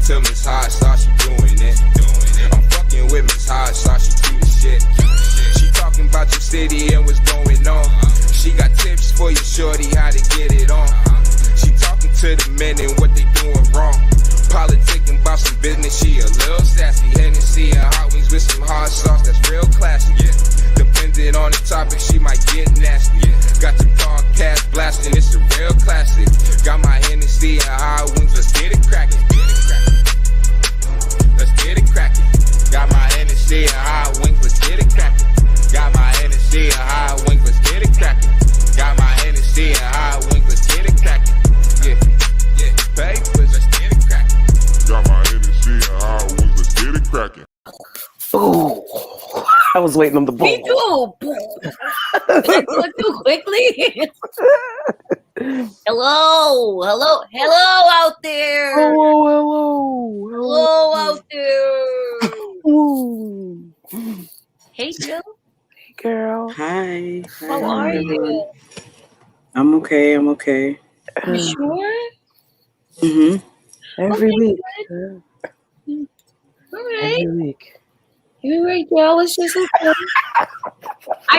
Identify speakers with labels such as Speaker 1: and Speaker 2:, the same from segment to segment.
Speaker 1: to Miss Hot Sauce, she doing it. I'm fucking with Miss Hot Sauce, she cute as shit. She talking about your city and what's going on. She got tips for you, shorty, how to get it on. She talking to the men and what they doing wrong. Politicking about some business, she a little sassy. Hennessy and hot wings with some hot sauce, that's real classy. Depending on the topic, she might get nasty. Got the podcast blasting, it's a real classic. Got my Hennessy and hot wings, let's get it cracking. Let's get it cracking. Got my Hennessy and hot wings, let's get it cracking. Got my Hennessy and hot wings, let's get it cracking. Got my Hennessy and hot wings, let's get it cracking. Yeah, papers, let's get it cracking.
Speaker 2: Got my Hennessy and hot wings, let's get it cracking.
Speaker 3: Ooh, I was waiting on the boom.
Speaker 4: Me too. Did I do it too quickly? Hello out there. Hello out there.
Speaker 3: Ooh.
Speaker 4: Hey, Jill.
Speaker 3: Hey, girl.
Speaker 5: Hi.
Speaker 4: How are you?
Speaker 5: I'm okay.
Speaker 4: You sure?
Speaker 3: Every week.
Speaker 4: All right.
Speaker 3: Every week.
Speaker 4: You're right, girl. It's just okay.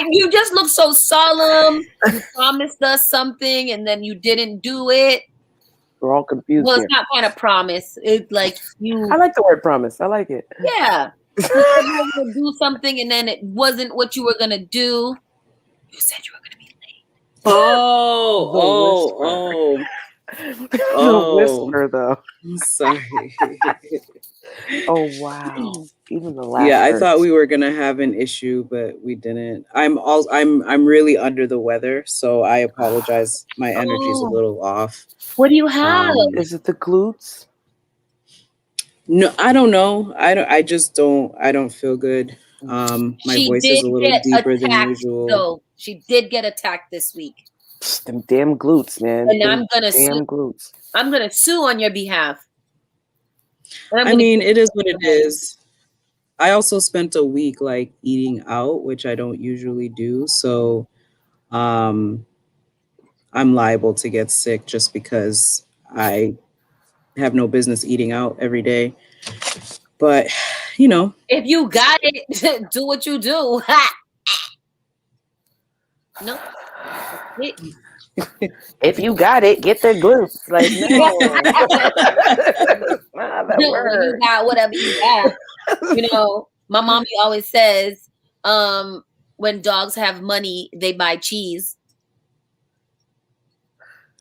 Speaker 4: You just look so solemn. You promised us something and then you didn't do it.
Speaker 3: We're all confused.
Speaker 4: Well,
Speaker 3: here.
Speaker 4: it's not kind of promise. It's like you.
Speaker 3: I like the word promise. I like it.
Speaker 4: Yeah. You said you were going to do something and then it wasn't what you were going to do. You said you were going to be late.
Speaker 5: Oh.
Speaker 3: The whisper, though.
Speaker 5: I'm sorry.
Speaker 3: Oh, wow. Even the last.
Speaker 5: Yeah, I thought we were gonna have an issue, but we didn't. I'm really under the weather, so I apologize. My energy's a little off.
Speaker 4: What do you have?
Speaker 3: Is it the glutes?
Speaker 5: No, I don't know. I just don't. I don't feel good. My voice is a little deeper than usual.
Speaker 4: So she did get attacked this week.
Speaker 3: Psst, them damn glutes, man.
Speaker 4: And I'm gonna
Speaker 3: damn glutes.
Speaker 4: I'm gonna sue on your behalf.
Speaker 5: I mean, it is what it is. I also spent a week eating out, which I don't usually do. So I'm liable to get sick just because I have no business eating out every day. But,
Speaker 4: if you got it, do what you do. No.
Speaker 3: If you got it, get the glutes. Like, no.
Speaker 4: You got whatever you got. My mommy always says, when dogs have money, they buy cheese.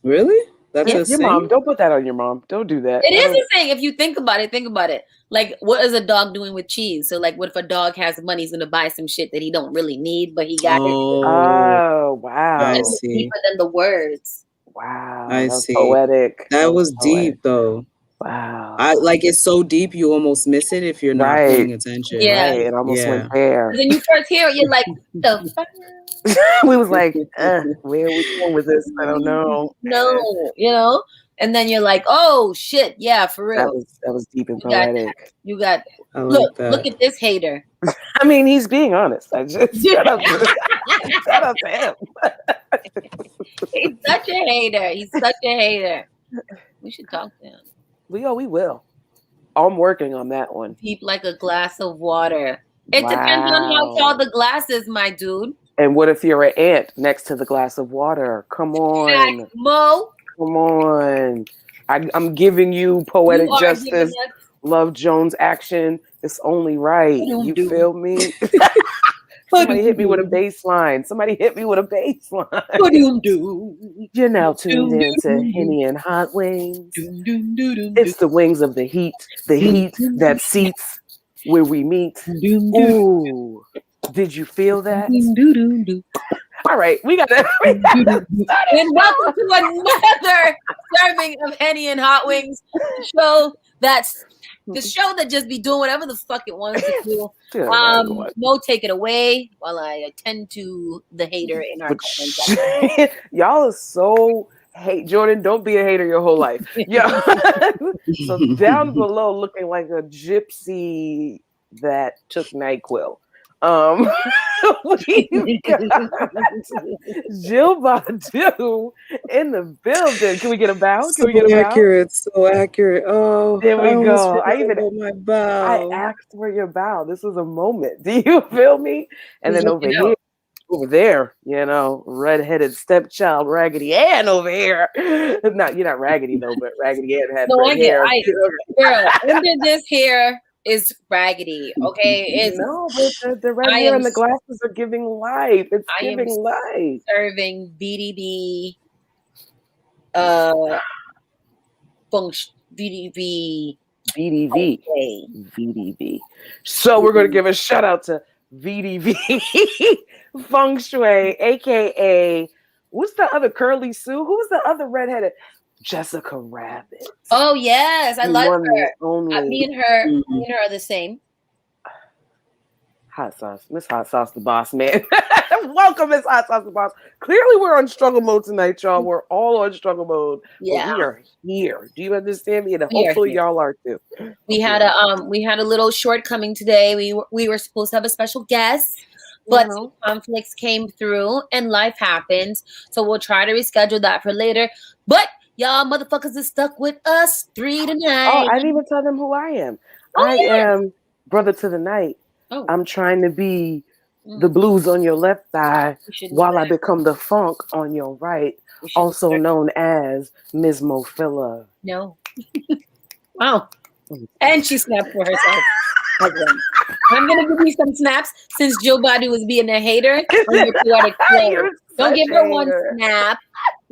Speaker 5: Really? That's
Speaker 3: your
Speaker 5: saying?
Speaker 3: Mom. Don't put that on your mom. Don't do that.
Speaker 4: It is a thing. If you think about it. Like, what is a dog doing with cheese? So, what if a dog has money, he's going to buy some shit that he don't really need, but he got it.
Speaker 3: Oh, wow.
Speaker 5: I
Speaker 4: It's
Speaker 5: see.
Speaker 4: deeper than the words.
Speaker 3: Wow.
Speaker 5: I see.
Speaker 3: Poetic.
Speaker 5: That was deep, though.
Speaker 3: Wow.
Speaker 5: It's so deep, you almost miss it if you're not paying attention.
Speaker 4: Yeah.
Speaker 3: Right. It almost went there.
Speaker 4: When you first hear it, you're like, the fuck?
Speaker 3: We was like, where are we going with this? I don't know.
Speaker 4: No, and then you're like, oh shit, yeah, for real.
Speaker 3: That was deep and poetic.
Speaker 4: You got
Speaker 5: look
Speaker 4: at this hater.
Speaker 3: I mean, he's being honest. I just shout out to him.
Speaker 4: He's such a hater. We should talk to him.
Speaker 3: We will. I'm working on that one.
Speaker 4: Deep like a glass of water. It depends on how tall the glass is, my dude.
Speaker 3: And what if you're an ant next to the glass of water? Come on.
Speaker 4: Mo.
Speaker 3: Come on. I'm giving you poetic justice, Love Jones action. It's only right. You feel me? Somebody hit me with a bass line. What do you do? You're now tuned in to Henny N Hotwings. It's the wings of the heat that seats where we meet. Ooh, did you feel that? All right, we got that.
Speaker 4: And welcome to another serving of Henny N Hotwings, the show that just be doing whatever the fuck it wants to do. Mo, take it away while I attend to the hater in our comments.
Speaker 3: Y'all are so hate. Jordan, don't be a hater your whole life. Yeah. So down below, looking like a gypsy that took NyQuil. We've got Jill Badu in the building. Can we get a bow? Can we get a bow?
Speaker 5: Accurate, so accurate. Oh,
Speaker 3: there we go.
Speaker 5: I
Speaker 3: asked for your bow. This was a moment. Do you feel me? And then over here, over there, you know, redheaded stepchild Raggedy Ann over here. You're not Raggedy though, but Raggedy Ann had red hair.
Speaker 4: Girl, under this hair is Raggedy. Okay, it's
Speaker 3: but the red hair and the glasses are giving life. It's giving life.
Speaker 4: Serving BDB,
Speaker 3: VDV. So we're going to give a shout out to VDV Feng Shui, aka what's the other Curly Sue? Who's the other redheaded? Jessica Rabbit.
Speaker 4: Oh yes, I love her. Me and her are the same.
Speaker 3: Hot Sauce, Miss Hot Sauce, the boss man. Welcome, Miss Hot Sauce, the boss. Clearly, we're on struggle mode tonight, y'all. We're all on struggle mode.
Speaker 4: Yeah,
Speaker 3: we are here. Do you understand me? And hopefully, y'all are too.
Speaker 4: We had a little shortcoming today. We were supposed to have a special guest, but conflicts came through and life happens. So we'll try to reschedule that for later. But y'all motherfuckers are stuck with us 3 tonight.
Speaker 3: Oh, I didn't even tell them who I am. I am Brother to the Night. Oh. I'm trying to be the blues on your left thigh while I become the funk on your right, also known as Ms. Mofilla.
Speaker 4: No. Wow. And she snapped for herself. I'm going to give you some snaps since Jill Badu was being a hater on your poetic flow. Don't give her one snap.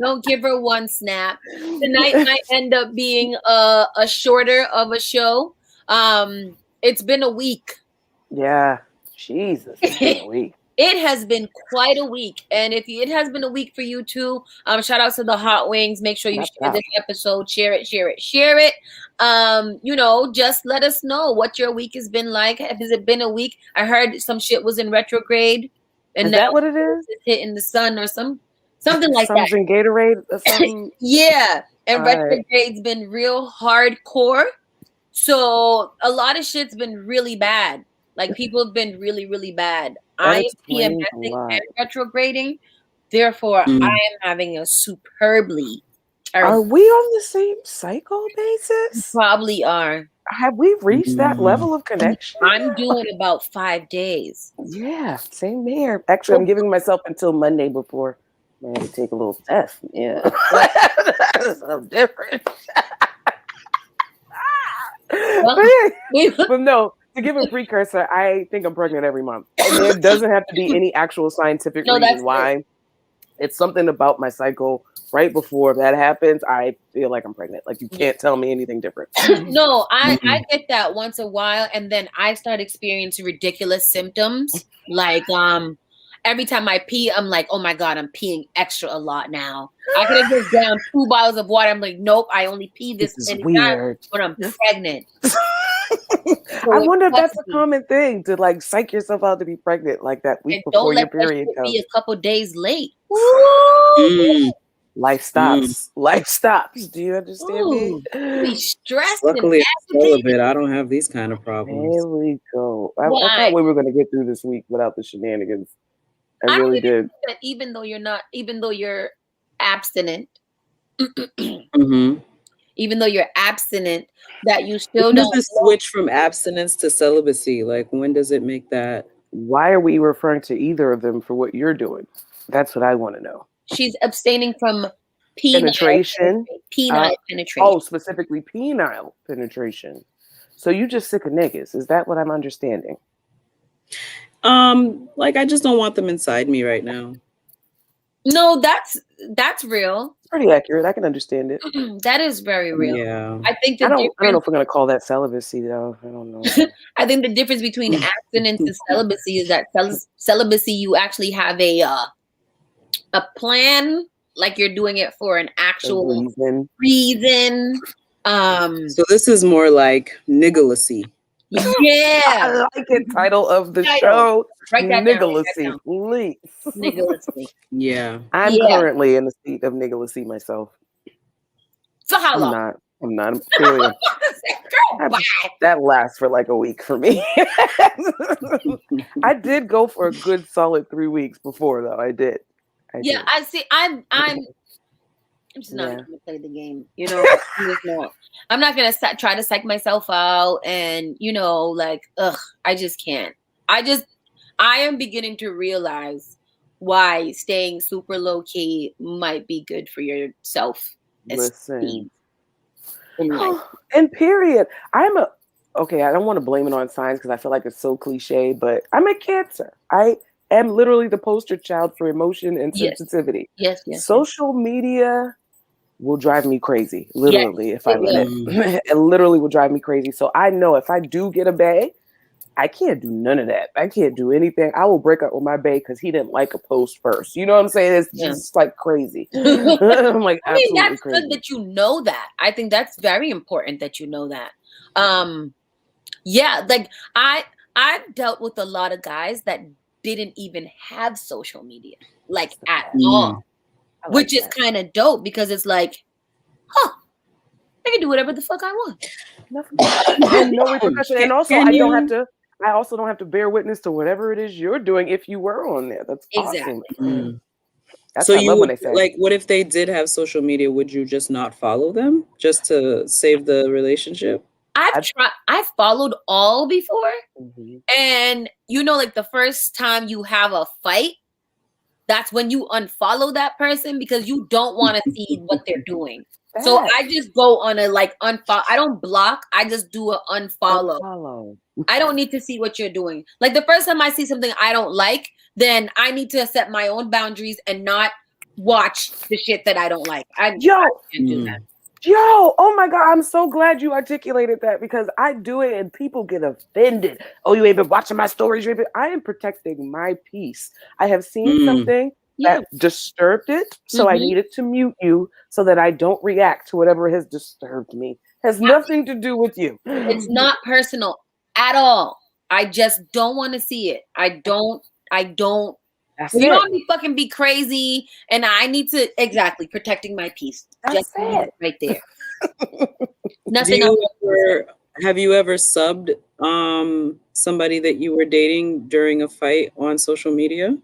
Speaker 4: Don't give her one snap. Tonight might end up being a shorter of a show. It's been a week.
Speaker 3: Yeah, Jesus, it's been a week.
Speaker 4: It has been quite a week, and if it has been a week for you too, shout out to the Hotwings. Make sure you share this episode, share it. Just let us know what your week has been like. Has it been a week? I heard some shit was in retrograde, and
Speaker 3: is that what it is?
Speaker 4: It's hitting the sun or something like that.
Speaker 3: Something Gatorade or something.
Speaker 4: Yeah, and retrograde's been real hardcore, so a lot of shit's been really bad. Like, people have been really, really bad. I am PMSing and retrograding. Therefore, I am having a superbly terrible.
Speaker 3: Are we on the same cycle basis?
Speaker 4: Probably are.
Speaker 3: Have we reached that level of connection?
Speaker 4: I'm doing about 5 days.
Speaker 3: Yeah, same here. Actually, I'm giving myself until Monday before I have to take a little test. Yeah. That's so different. But no. To give a precursor, I think I'm pregnant every month. And there doesn't have to be any actual scientific reason why. It's something about my cycle right before that happens. I feel like I'm pregnant. Like, you can't tell me anything different.
Speaker 4: No, I get that once in a while. And then I start experiencing ridiculous symptoms. Like, every time I pee, I'm like, oh my God, I'm peeing extra a lot now. I could have just down 2 bottles of water. I'm like, nope, I only pee this many times when I'm pregnant.
Speaker 3: I wonder if that's a common thing to like psych yourself out to be pregnant like that week before your period comes.
Speaker 4: Be a couple days late.
Speaker 3: Life stops. Life stops. Do you understand me?
Speaker 4: Be stressed.
Speaker 5: Luckily, I'm celibate. I don't have these kind of problems.
Speaker 3: There we go. I thought we were going to get through this week without the shenanigans. I really did.
Speaker 4: That even though you're abstinent. Even though you're abstinent, that you still don't.
Speaker 5: When does it switch from abstinence to celibacy? Like, when does it make that?
Speaker 3: Why are we referring to either of them for what you're doing? That's what I want to know.
Speaker 4: She's abstaining from
Speaker 3: penetration.
Speaker 4: Penile penetration.
Speaker 3: Oh, specifically penile penetration. So you just sick of niggas. Is that what I'm understanding?
Speaker 5: Like, I just don't want them inside me right now.
Speaker 4: No, that's real.
Speaker 3: It's pretty accurate. I can understand it.
Speaker 4: That is very real.
Speaker 5: Yeah.
Speaker 4: I think
Speaker 3: I don't know if we're gonna call that celibacy though. I don't know.
Speaker 4: I think the difference between abstinence and celibacy is that celibacy you actually have a plan, like you're doing it for an actual reason.
Speaker 5: So this is more like niggalacy.
Speaker 4: Yeah,
Speaker 3: I like it. Title of the show. Niggalacy.
Speaker 4: Niggalacy.
Speaker 5: Yeah.
Speaker 3: I'm currently in the state of niggalacy myself.
Speaker 4: For how long?
Speaker 3: I'm not. I'm clearly That lasts for like a week for me. I did go for a good solid 3 weeks before, though. I did.
Speaker 4: I see. I'm just not going to play the game. You know, I'm not going to try to psych myself out, and I just can't. I am beginning to realize why staying super low key might be good for your self-esteem.
Speaker 3: And period. I don't want to blame it on signs because I feel like it's so cliche, but I'm a Cancer. I am literally the poster child for emotion and sensitivity.
Speaker 4: Yes.
Speaker 3: Social media will drive me crazy, literally, if I let it. It literally will drive me crazy. So I know if I do get a bae, I can't do none of that. I can't do anything. I will break up with my bae because he didn't like a post first. You know what I'm saying? It's just like crazy. I'm like,
Speaker 4: I mean, that's
Speaker 3: crazy.
Speaker 4: good that you know that. I think that's very important that you know that. Like I've dealt with a lot of guys that didn't even have social media, like at all, which is kind of dope because it's like, I can do whatever the fuck I want.
Speaker 3: And no repercussion. And also, I also don't have to bear witness to whatever it is you're doing if you were on there. That's awesome. That's
Speaker 5: so
Speaker 3: what I
Speaker 5: you
Speaker 3: love
Speaker 5: would,
Speaker 3: when they say.
Speaker 5: like, what if they did have social media? Would you just not follow them just to save the relationship?
Speaker 4: I've followed all before, and like the first time you have a fight, that's when you unfollow that person because you don't want to see what they're doing. So I just go on a unfollow. I don't block. I just do an unfollow. I don't need to see what you're doing. Like the first time I see something I don't like, then I need to set my own boundaries and not watch the shit that I don't like. I can't do that.
Speaker 3: Oh my God, I'm so glad you articulated that because I do it and people get offended. Oh, you ain't been watching my stories. I am protecting my peace. I have seen something that disturbed it, so I needed to mute you so that I don't react to whatever has disturbed me. Has nothing to do with you.
Speaker 4: It's not personal at all. I just don't want to see it. I don't. You don't be fucking be crazy, and I need to protecting my peace.
Speaker 3: That's it.
Speaker 4: Right there. Nothing else.
Speaker 5: Have you ever subbed somebody that you were dating during a fight on social media?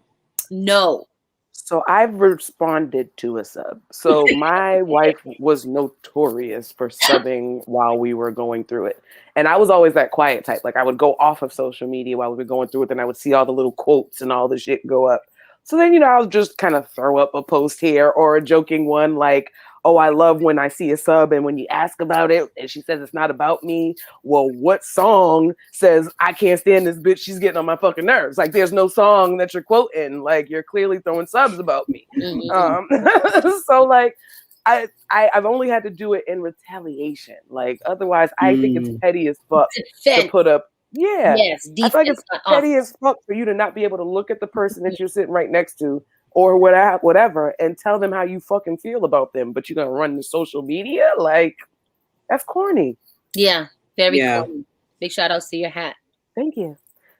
Speaker 4: No.
Speaker 3: So I've responded to a sub. So my wife was notorious for subbing while we were going through it. And I was always that quiet type. Like I would go off of social media while we were going through it. And I would see all the little quotes and all the shit go up. So then, I'll just kind of throw up a post here or a joking one like, oh, I love when I see a sub and when you ask about it and she says it's not about me. Well, what song says I can't stand this bitch? She's getting on my fucking nerves. Like there's no song that you're quoting. Like you're clearly throwing subs about me. So like I've only had to do it in retaliation. Like otherwise, I think it's petty as fuck to put up. Yeah,
Speaker 4: yes,
Speaker 3: I feel like it's petty as fuck for you to not be able to look at the person that you're sitting right next to or whatever and tell them how you fucking feel about them, but you're gonna run the social media? Like, that's corny.
Speaker 4: Yeah, very corny. Big shout outs to your hat.
Speaker 3: Thank you.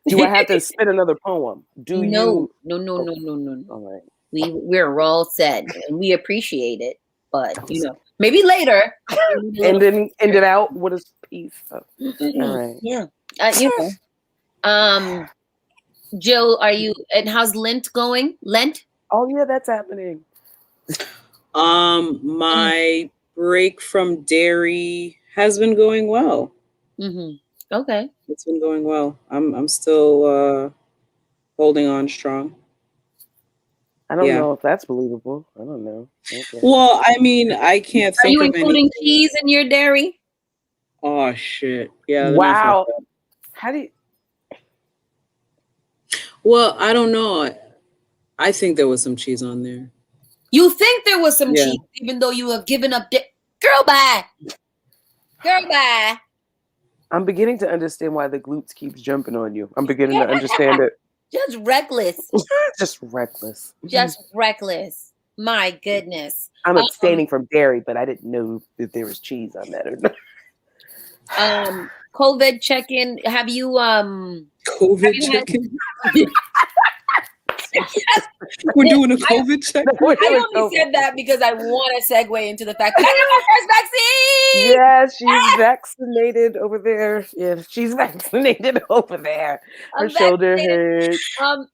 Speaker 3: Do I have to spit another poem?
Speaker 4: No.
Speaker 3: All right.
Speaker 4: We're all set and we appreciate it, but maybe later.
Speaker 3: And then end it out with a piece. All right.
Speaker 4: Yeah. Jill, and how's Lent going? Lent?
Speaker 3: Oh yeah, that's happening.
Speaker 5: My break from dairy has been going well.
Speaker 4: Okay.
Speaker 5: It's been going well. I'm still holding on strong.
Speaker 3: I don't know if that's believable. I don't know. Okay.
Speaker 5: Well, I mean, I can't think of anything.
Speaker 4: Are you including cheese in your dairy?
Speaker 5: Oh shit. Yeah.
Speaker 3: Wow. How do you...
Speaker 5: Well, I don't know. I think there was some cheese on there.
Speaker 4: You think there was some cheese, even though you have given up Girl, bye.
Speaker 3: I'm beginning to understand why the glutes keeps jumping on you. I'm beginning to understand it.
Speaker 4: Just reckless.
Speaker 3: Just reckless.
Speaker 4: My goodness.
Speaker 3: I'm abstaining from dairy, but I didn't know if there was cheese on that or not.
Speaker 4: COVID check-in. Have you
Speaker 5: COVID check-in? We're doing a COVID check.
Speaker 4: I only said that because I want to segue into the fact that I got my first vaccine.
Speaker 3: Yeah, she's vaccinated over there. Yeah, she's vaccinated over there. Her shoulder hurts.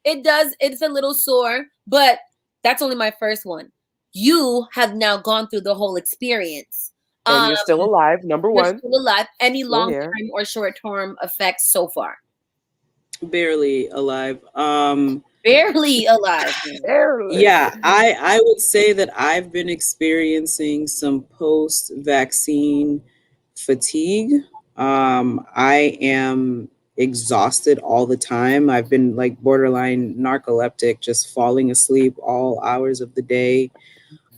Speaker 4: It's a little sore, but that's only my first one. You have now gone through the whole experience.
Speaker 3: And you're still alive, number one.
Speaker 4: You're still alive. Any long-term or short-term effects so far?
Speaker 5: Barely alive.
Speaker 4: Barely alive.
Speaker 3: Barely.
Speaker 5: Yeah, I would say that I've been experiencing some post-vaccine fatigue. I am exhausted all the time. I've been like borderline narcoleptic, just falling asleep all hours of the day.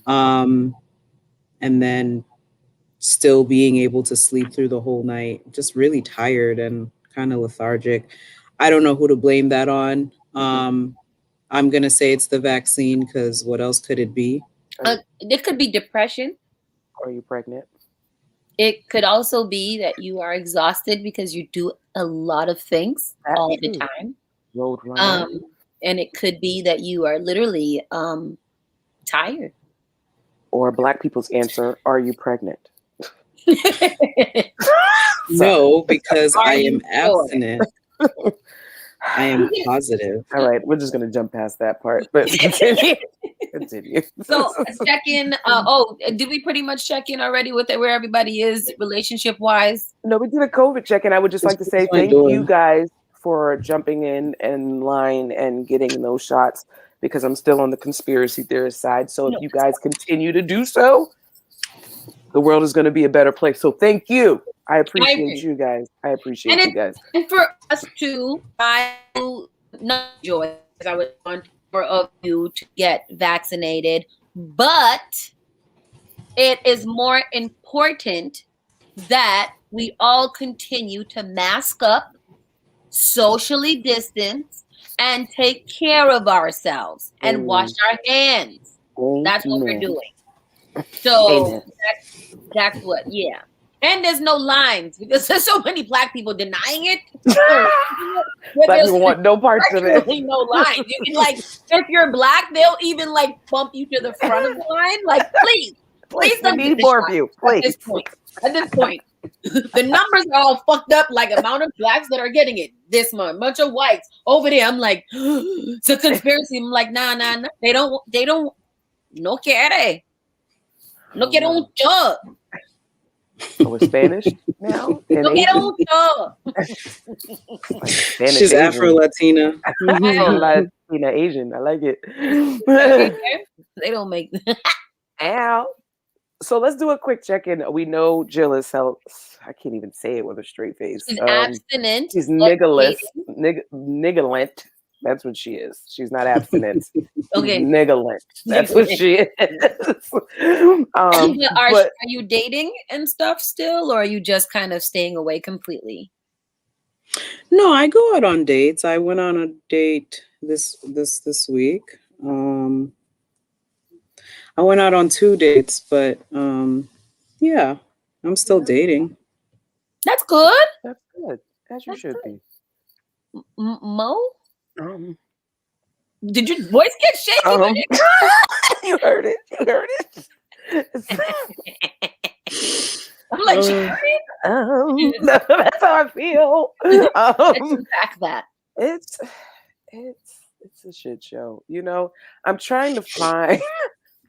Speaker 5: And then still being able to sleep through the whole night, just really tired and kind of lethargic. I don't know who to blame that on. I'm going to say it's the vaccine because what else could it be?
Speaker 4: It could be depression.
Speaker 3: Are you pregnant?
Speaker 4: It could also be that you are exhausted because you do a lot of things all the time. And it could be that you are literally tired.
Speaker 3: Or Black people's answer, are you pregnant?
Speaker 5: No, because I am abstinent. I am positive.
Speaker 3: All right, we're just going to jump past that part, but continue.
Speaker 4: So check in. Did we pretty much check in already with where everybody is relationship wise?
Speaker 3: No, we did a COVID check-in. I would just like to say thank you guys for jumping in line and getting those shots, because I'm still on the conspiracy theorist side. So if you guys continue to do so, the world is going to be a better place. So thank you. I appreciate you guys. And
Speaker 4: for us too, I do not enjoy, because I would want more of you to get vaccinated, but it is more important that we all continue to mask up, socially distance, and take care of ourselves and wash our hands. That's what we're doing. So that's what, And there's no lines because there's so many Black people denying it.
Speaker 3: Black people want no parts of it.
Speaker 4: No lines. You can, like, if you're Black, they'll even like bump you to the front of the line. Like, please
Speaker 3: we need more of you. Please.
Speaker 4: At this point, the numbers are all fucked up. Like amount of Blacks that are getting it this month, bunch of whites over there. I'm like, it's a conspiracy. I'm like, nah. They don't. No quiere. No quiero un job.
Speaker 3: Oh, it's Spanish now?
Speaker 5: She's Afro-Latina.
Speaker 3: Afro-Latina Asian. I like it.
Speaker 4: They don't make
Speaker 3: Ow. So let's do a quick check-in. We know Jill is I can't even say it with a straight face.
Speaker 4: She's abstinent.
Speaker 3: She's niggalent. That's what she is. She's not abstinent.
Speaker 4: Okay.
Speaker 3: Niggalent. That's what she is.
Speaker 4: Are you dating and stuff still, or are you just kind of staying away completely?
Speaker 5: No, I go out on dates. I went on a date this week. I went out on 2 dates, but yeah, I'm still dating.
Speaker 4: That's good.
Speaker 3: That's good. As you should be.
Speaker 4: Mo? Did your voice get shaky?
Speaker 3: You heard it.
Speaker 4: I'm like,
Speaker 3: that's how I feel. It's a shit show. You know, I'm trying to find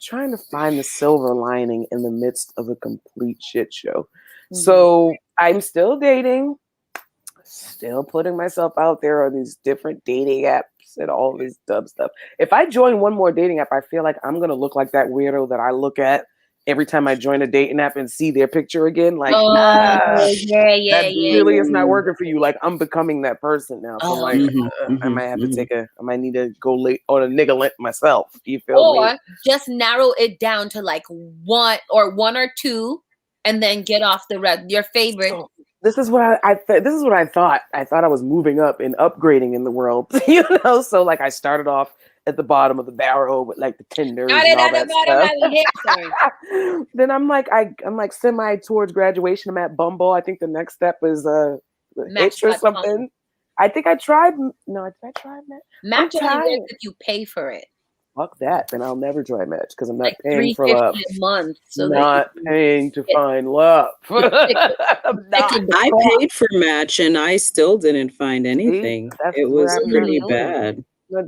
Speaker 3: the silver lining in the midst of a complete shit show. Mm-hmm. So I'm still dating, still putting myself out there on these different dating apps and all this dumb stuff. If I join one more dating app, I feel like I'm gonna look like that weirdo that I look at every time I join a dating app and see their picture again. Like, really is not working for you. Like, I'm becoming that person now. So I might have to I might need to go late on a nigga myself. You feel me?
Speaker 4: Or just narrow it down to like one or two, and then get off the rest. Your favorite.
Speaker 3: So, this is what I thought. I thought I was moving up and upgrading in the world, you know. So like I started off at the bottom of the barrel with like the Tinder and all that stuff. Then I'm like semi towards graduation. I'm at Bumble. I think the next step is Hitch or something. I think I tried. No, did I try Match?
Speaker 4: Match only works if you pay for it.
Speaker 3: Fuck that. Then I'll never join Match because I'm not
Speaker 4: Like
Speaker 3: paying for love.
Speaker 4: $3.50 a month. So
Speaker 3: not paying to find love.
Speaker 5: I paid for Match and I still didn't find anything. It was pretty bad.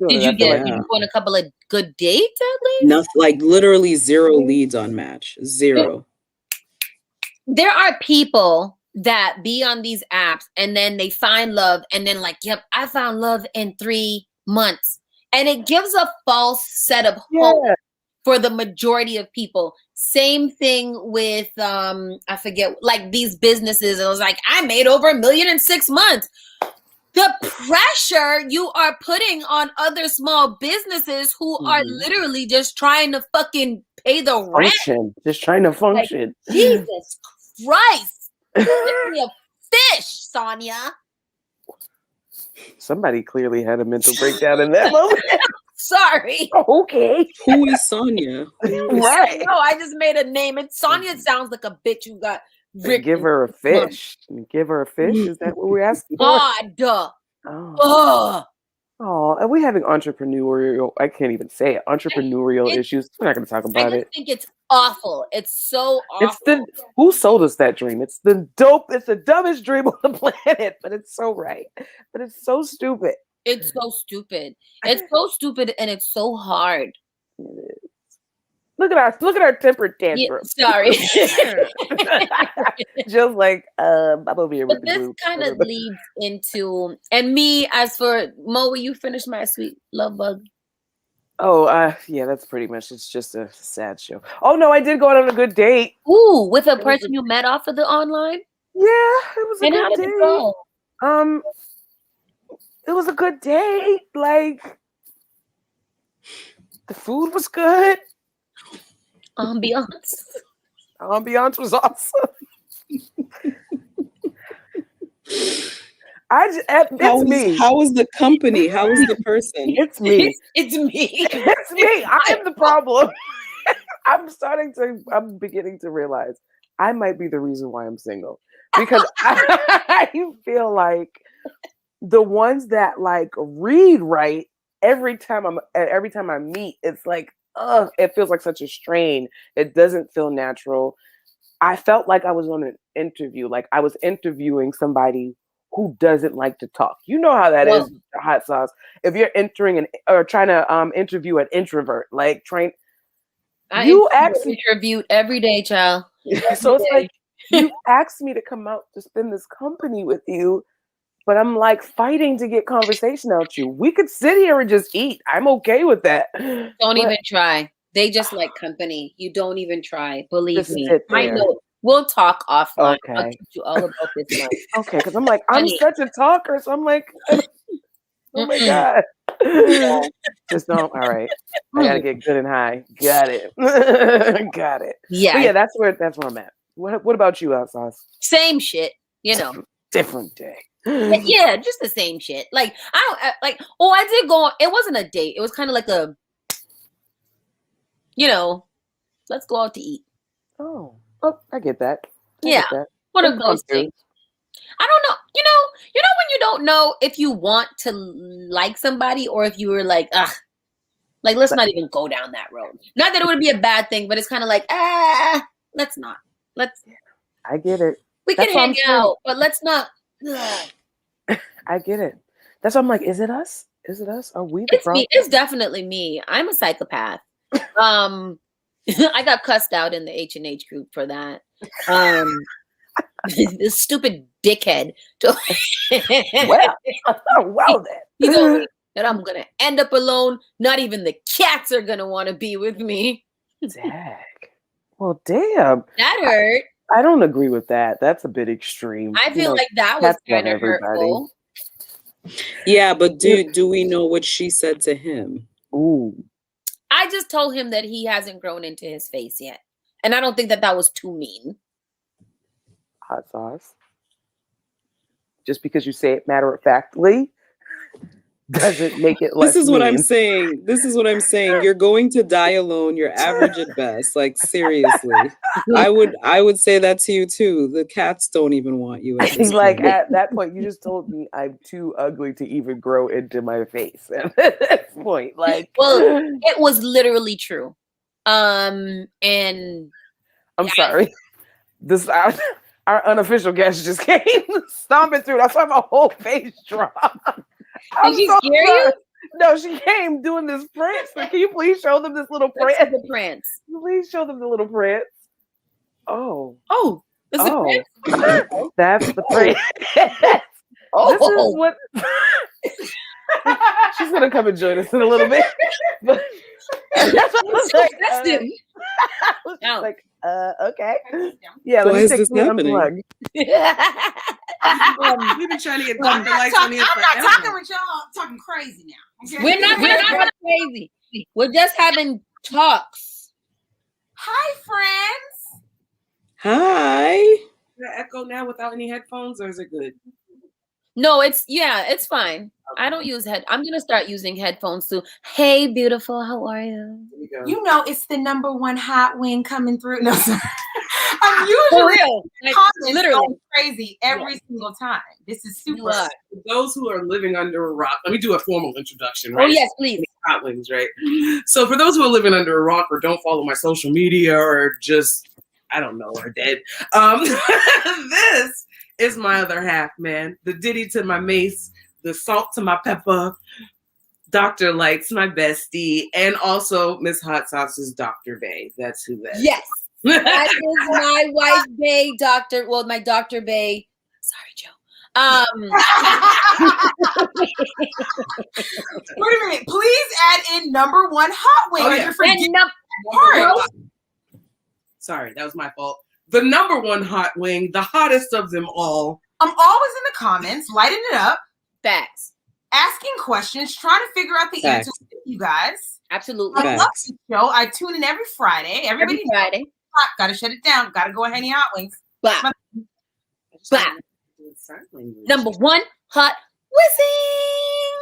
Speaker 4: Did you go on a couple of good dates at least?
Speaker 5: Nothing, like literally 0 leads on Match. 0.
Speaker 4: There are people that be on these apps and then they find love and then like, yep, I found love in 3 months. And it gives a false set of hope for the majority of people. Same thing with, I forget, like these businesses. It was like, I made over $1 million in 6 months. The pressure you are putting on other small businesses who are literally just trying to fucking pay the rent.
Speaker 3: Just trying to function.
Speaker 4: Like, Jesus Christ. Give me a fish, Sonia.
Speaker 3: Somebody clearly had a mental breakdown in that moment.
Speaker 4: Sorry.
Speaker 3: Okay.
Speaker 5: Who is Sonia?
Speaker 3: Right.
Speaker 4: No, I just made a name. And Sonia sounds like a bitch who got ripped.
Speaker 3: Give her a fish. Give her a fish? Is that what we're asking for?
Speaker 4: God.
Speaker 3: Oh, and we're having entrepreneurial, I can't even say it, entrepreneurial issues. We're not going to talk about it.
Speaker 4: I think it's awful. It's so awful.
Speaker 3: Who sold us that dream? It's the dumbest dream on the planet, but it's so right. But it's so stupid.
Speaker 4: It's so stupid. It's so stupid and it's so hard.
Speaker 3: It is. Look at our temper tantrum.
Speaker 4: Yeah, sorry.
Speaker 3: Just like I'm over here with
Speaker 4: but this kind of leads into, and me, as for Mo, will you finish my sweet love bug?
Speaker 3: Oh, yeah, that's pretty much. It's just a sad show. Oh no, I did go out on a good date.
Speaker 4: Ooh, with a person you met off of the online?
Speaker 3: Yeah, it was a good
Speaker 4: how did
Speaker 3: date.
Speaker 4: it go?
Speaker 3: It was a good date. Like the food was good.
Speaker 4: Ambiance
Speaker 3: was awesome. It's me.
Speaker 5: How was the company? How was the person?
Speaker 3: It's me.
Speaker 4: It's me.
Speaker 3: It's me. I am the problem. I'm beginning to realize I might be the reason why I'm single. Because I feel like the ones that like read right every time I meet, it's like, it feels like such a strain. It doesn't feel natural. I felt like I was on an interview, like I was interviewing somebody who doesn't like to talk. You know how that is, hot sauce. If you're trying to interview an introvert, like
Speaker 4: interviewed every day, child.
Speaker 3: So it's like you asked me to come out to spend this company with you, but I'm like fighting to get conversation out you. We could sit here and just eat. I'm okay with that.
Speaker 4: Don't even try. They just like company. You don't even try. Believe me. I know. We'll talk offline.
Speaker 3: Okay.
Speaker 4: I'll teach you all about this life.
Speaker 3: Okay, because I'm like, I'm such a talker. So I'm like, oh my God. Just don't. All right. I gotta get good and high. Got it. Got it.
Speaker 4: Yeah.
Speaker 3: But yeah, that's where I'm at. What about you, Hot Sauce?
Speaker 4: Same shit, you know.
Speaker 3: Different day.
Speaker 4: Yeah, just the same shit. Like I did go on, it wasn't a date. It was kind of like a, let's go out to eat.
Speaker 3: Oh, I get that.
Speaker 4: One of those things. I don't know. You know when you don't know if you want to like somebody or if you were like, let's not even go down that road. Not that it would be a bad thing, but it's kind of like, let's not.
Speaker 3: I get it.
Speaker 4: We can hang out, but let's not.
Speaker 3: I get it. That's why I'm like, is it us? Is it us? Are we the problem?
Speaker 4: Me. It's definitely me. I'm a psychopath. I got cussed out in the H&H group for that. This stupid dickhead.
Speaker 3: Well then.
Speaker 4: He told me that I'm gonna end up alone. Not even the cats are gonna want to be with me.
Speaker 3: Dag. Well, damn.
Speaker 4: That hurt.
Speaker 3: I don't agree with that. That's a bit extreme.
Speaker 4: I feel like that was kind of hurtful.
Speaker 5: Yeah, but do we know what she said to him?
Speaker 3: Ooh.
Speaker 4: I just told him that he hasn't grown into his face yet. And I don't think that was too mean.
Speaker 3: Hot sauce. Just because you say it matter-of-factly doesn't make it less.
Speaker 5: This is what I'm
Speaker 3: mean.
Speaker 5: saying. You're going to die alone. You're average at best. Like, seriously. I would say that to you too. The cats don't even want you. At this
Speaker 3: Like
Speaker 5: point.
Speaker 3: at that point, you just told me I'm too ugly to even grow into my face. At this point, like,
Speaker 4: well, it was literally true. And
Speaker 3: I'm sorry. This our unofficial guest just came stomping through. That's why my whole face dropped.
Speaker 4: Did she scare you?
Speaker 3: No, she came doing this prance. Can you please show them this little prance?
Speaker 4: That's the prance.
Speaker 3: Please show them the little prance. Oh.
Speaker 4: Is it
Speaker 3: prance? That's the prance.
Speaker 4: Oh.
Speaker 3: This is what she's gonna come and join us in a little bit. But like, okay. Yeah,
Speaker 5: why is this happening?
Speaker 6: We've been trying to get Dr. Lights on here. I'm not talking with y'all. I'm talking crazy now. Okay?
Speaker 4: We're not crazy. We're just having talks.
Speaker 6: Hi, friends.
Speaker 5: Hi.
Speaker 6: Is that echo now without any headphones, or is it good?
Speaker 4: No, it's fine. I don't use I'm gonna start using headphones too. Hey, beautiful, how are you?
Speaker 6: You know, it's the #1 hot wing coming through. No, sorry. I'm
Speaker 4: For
Speaker 6: usually
Speaker 4: real, like,
Speaker 6: literally crazy every single time. This is super.
Speaker 4: For
Speaker 6: those who are living under a rock, let me do a formal introduction, right?
Speaker 4: Oh yes, please.
Speaker 6: Hot wings, right? So for those who are living under a rock or don't follow my social media or just, I don't know, are dead. This is my other half, man. The Diddy to my Mace, the salt to my pepper, Dr. Lights, my bestie, and also Miss Hot Sauce's Dr. Bay. That's who that is.
Speaker 4: Yes. That is my wife, Bay, Doctor. Well, my Dr. Bay. Sorry, Joe.
Speaker 6: Wait a minute. Please add in #1 hot wing.
Speaker 3: Oh,
Speaker 6: Yeah. Sorry, that was my fault. The #1 hot wing, the hottest of them all. I'm always in the comments, lighting it up.
Speaker 4: Facts.
Speaker 6: Asking questions, trying to figure out the answers with you guys.
Speaker 4: Absolutely.
Speaker 6: I love this show. I tune in every Friday. Everybody
Speaker 4: every Friday.
Speaker 6: Gotta shut it down. Gotta go Henny Hot Wings.
Speaker 4: Blah. Blah. #1 hot whizzing.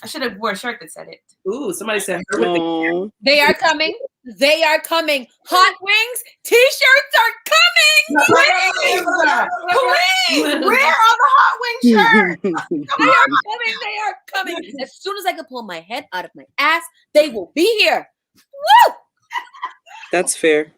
Speaker 6: I should have wore a shirt that said it. Ooh, somebody said her with the
Speaker 4: They are coming. They are coming. Hot wings t-shirts are coming.
Speaker 6: Please. Where are the hot wing shirts?
Speaker 4: They are coming. They are coming. As soon as I can pull my head out of my ass, they will be here. Woo!
Speaker 5: That's fair.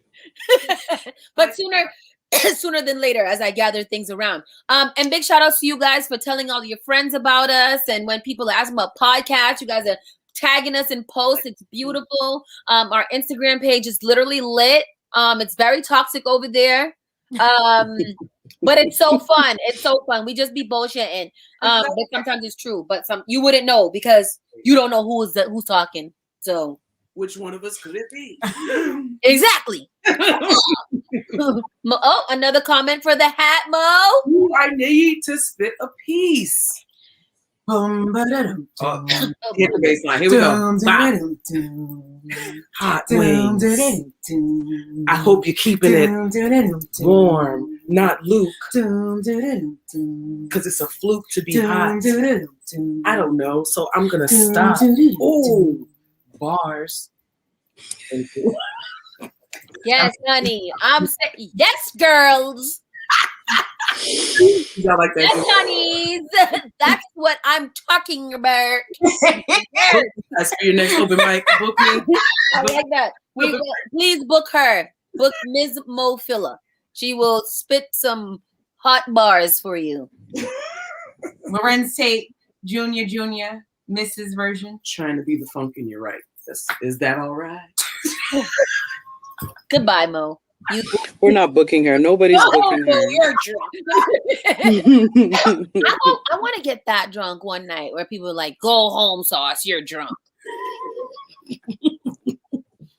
Speaker 4: But sooner than later, as I gather things around. And big shout outs to you guys for telling all your friends about us. And when people are asking about podcasts, you guys are tagging us in posts. It's beautiful. Our Instagram page is literally lit. It's very toxic over there. But it's so fun. It's so fun. We just be bullshitting. But sometimes it's true. But you wouldn't know because you don't know who's talking. So
Speaker 6: which one of us could it be?
Speaker 4: Exactly. Oh, another comment for the hat, Mo.
Speaker 6: Ooh, I need to spit a piece. Hit the bass line. Here we go. Hot wings. I hope you're keeping it warm, not Luke. Because it's a fluke to be hot. I don't know, so I'm going to stop. Ooh, bars. Thank you.
Speaker 4: Yes, honey. Yes, girls.
Speaker 6: Y'all like that?
Speaker 4: Yes, honeys. That's what I'm talking about.
Speaker 6: That's for your next open mic. Book me.
Speaker 4: I like that. Please book her. Book Ms. Mo Filler. She will spit some hot bars for you.
Speaker 6: Lorenz Tate, Junior, Mrs. version. Trying to be the funk and you're right. Is that all right?
Speaker 4: Goodbye, Mo.
Speaker 5: We're not booking her. Nobody's booking her.
Speaker 4: You're drunk. I want to get that drunk one night where people are like, go home, Sauce, you're drunk.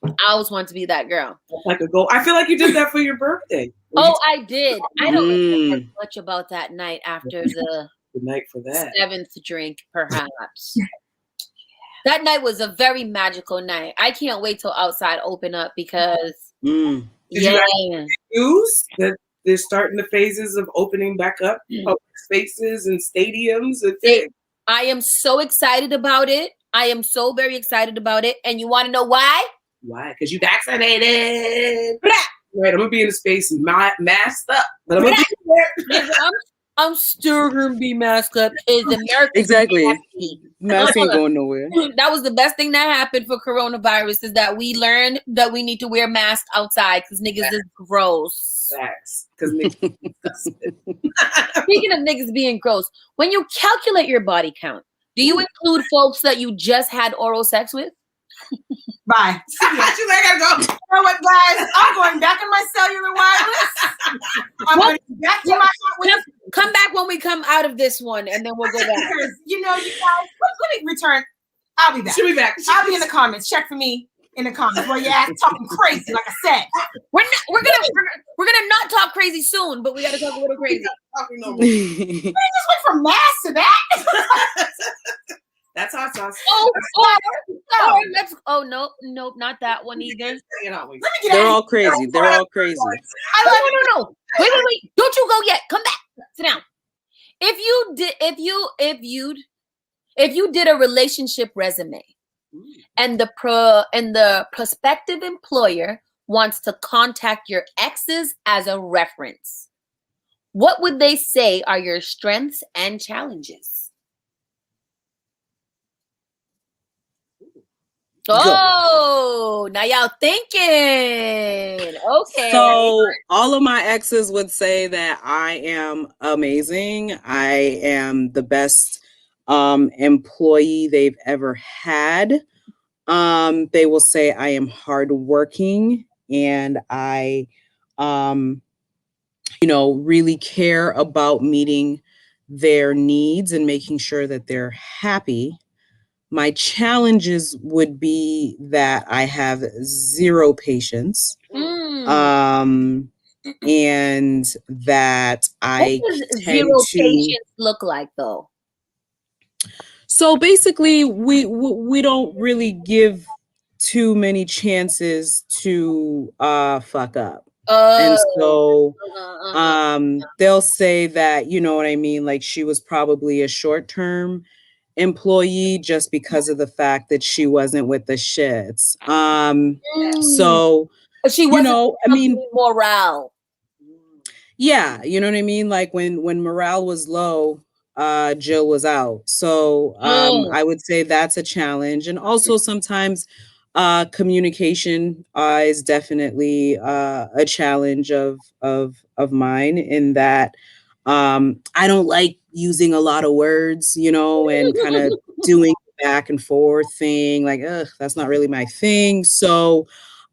Speaker 4: I always want to be that girl.
Speaker 6: Like a goal. I feel like you did that for your birthday.
Speaker 4: Oh, I did. I don't remember much about that night after the
Speaker 6: night for that
Speaker 4: 7th drink, perhaps. That night was a very magical night. I can't wait till outside open up because
Speaker 6: Did you news that they're starting the phases of opening back up public spaces and stadiums and things?
Speaker 4: I am so excited about it. I am so very excited about it. And you want to know why?
Speaker 6: Why? Because you vaccinated. Right, I'm gonna be in the space masked up, but I'm gonna be there.
Speaker 4: I'm still gonna be masked up. Is America
Speaker 5: exactly? Mask ain't going nowhere.
Speaker 4: That was the best thing that happened for coronavirus is that we learned that we need to wear masks outside because niggas is gross.
Speaker 6: Facts. Because niggas disgusted.
Speaker 4: Speaking of niggas being gross, when you calculate your body count, do you include folks that you just had oral sex with?
Speaker 7: Bye.
Speaker 6: I gotta go.
Speaker 7: You know what, guys? I'm going back in my cellular wireless. I'm going back to my hot.
Speaker 4: Come back when we come out of this one, and then we'll go back.
Speaker 7: You know, you guys, let me return. I'll be back.
Speaker 6: She'll be back.
Speaker 7: I'll be in the comments. Check for me in the comments where your ass talking crazy, like I said.
Speaker 4: We're gonna not talk crazy soon, but we gotta talk a little crazy.
Speaker 7: Man, just went from mass to that.
Speaker 6: That's hot sauce.
Speaker 4: Nope, not that one either.
Speaker 5: They're all crazy. They're all crazy.
Speaker 4: No. Wait. Don't you go yet. Come back. Sit down. If you did a relationship resume and the prospective employer wants to contact your exes as a reference, what would they say are your strengths and challenges? Oh, now y'all thinking. Okay.
Speaker 5: So all of my exes would say that I am amazing. I am the best employee they've ever had. They will say I am hardworking and I really care about meeting their needs and making sure that they're happy. My challenges would be that I have zero patience, and that I tend
Speaker 4: zero
Speaker 5: to.
Speaker 4: patience look like though?
Speaker 5: So basically, we don't really give too many chances to fuck up. And so they'll say that, you know what I mean, like she was probably a short-term employee just because of the fact that she wasn't with the shits. So
Speaker 4: she wasn't morale.
Speaker 5: Yeah, you know what I mean? Like when morale was low, Jill was out. So I would say that's a challenge. And also sometimes communication is definitely a challenge of mine in that I don't like using a lot of words, and kind of doing back and forth thing. Like, that's not really my thing. So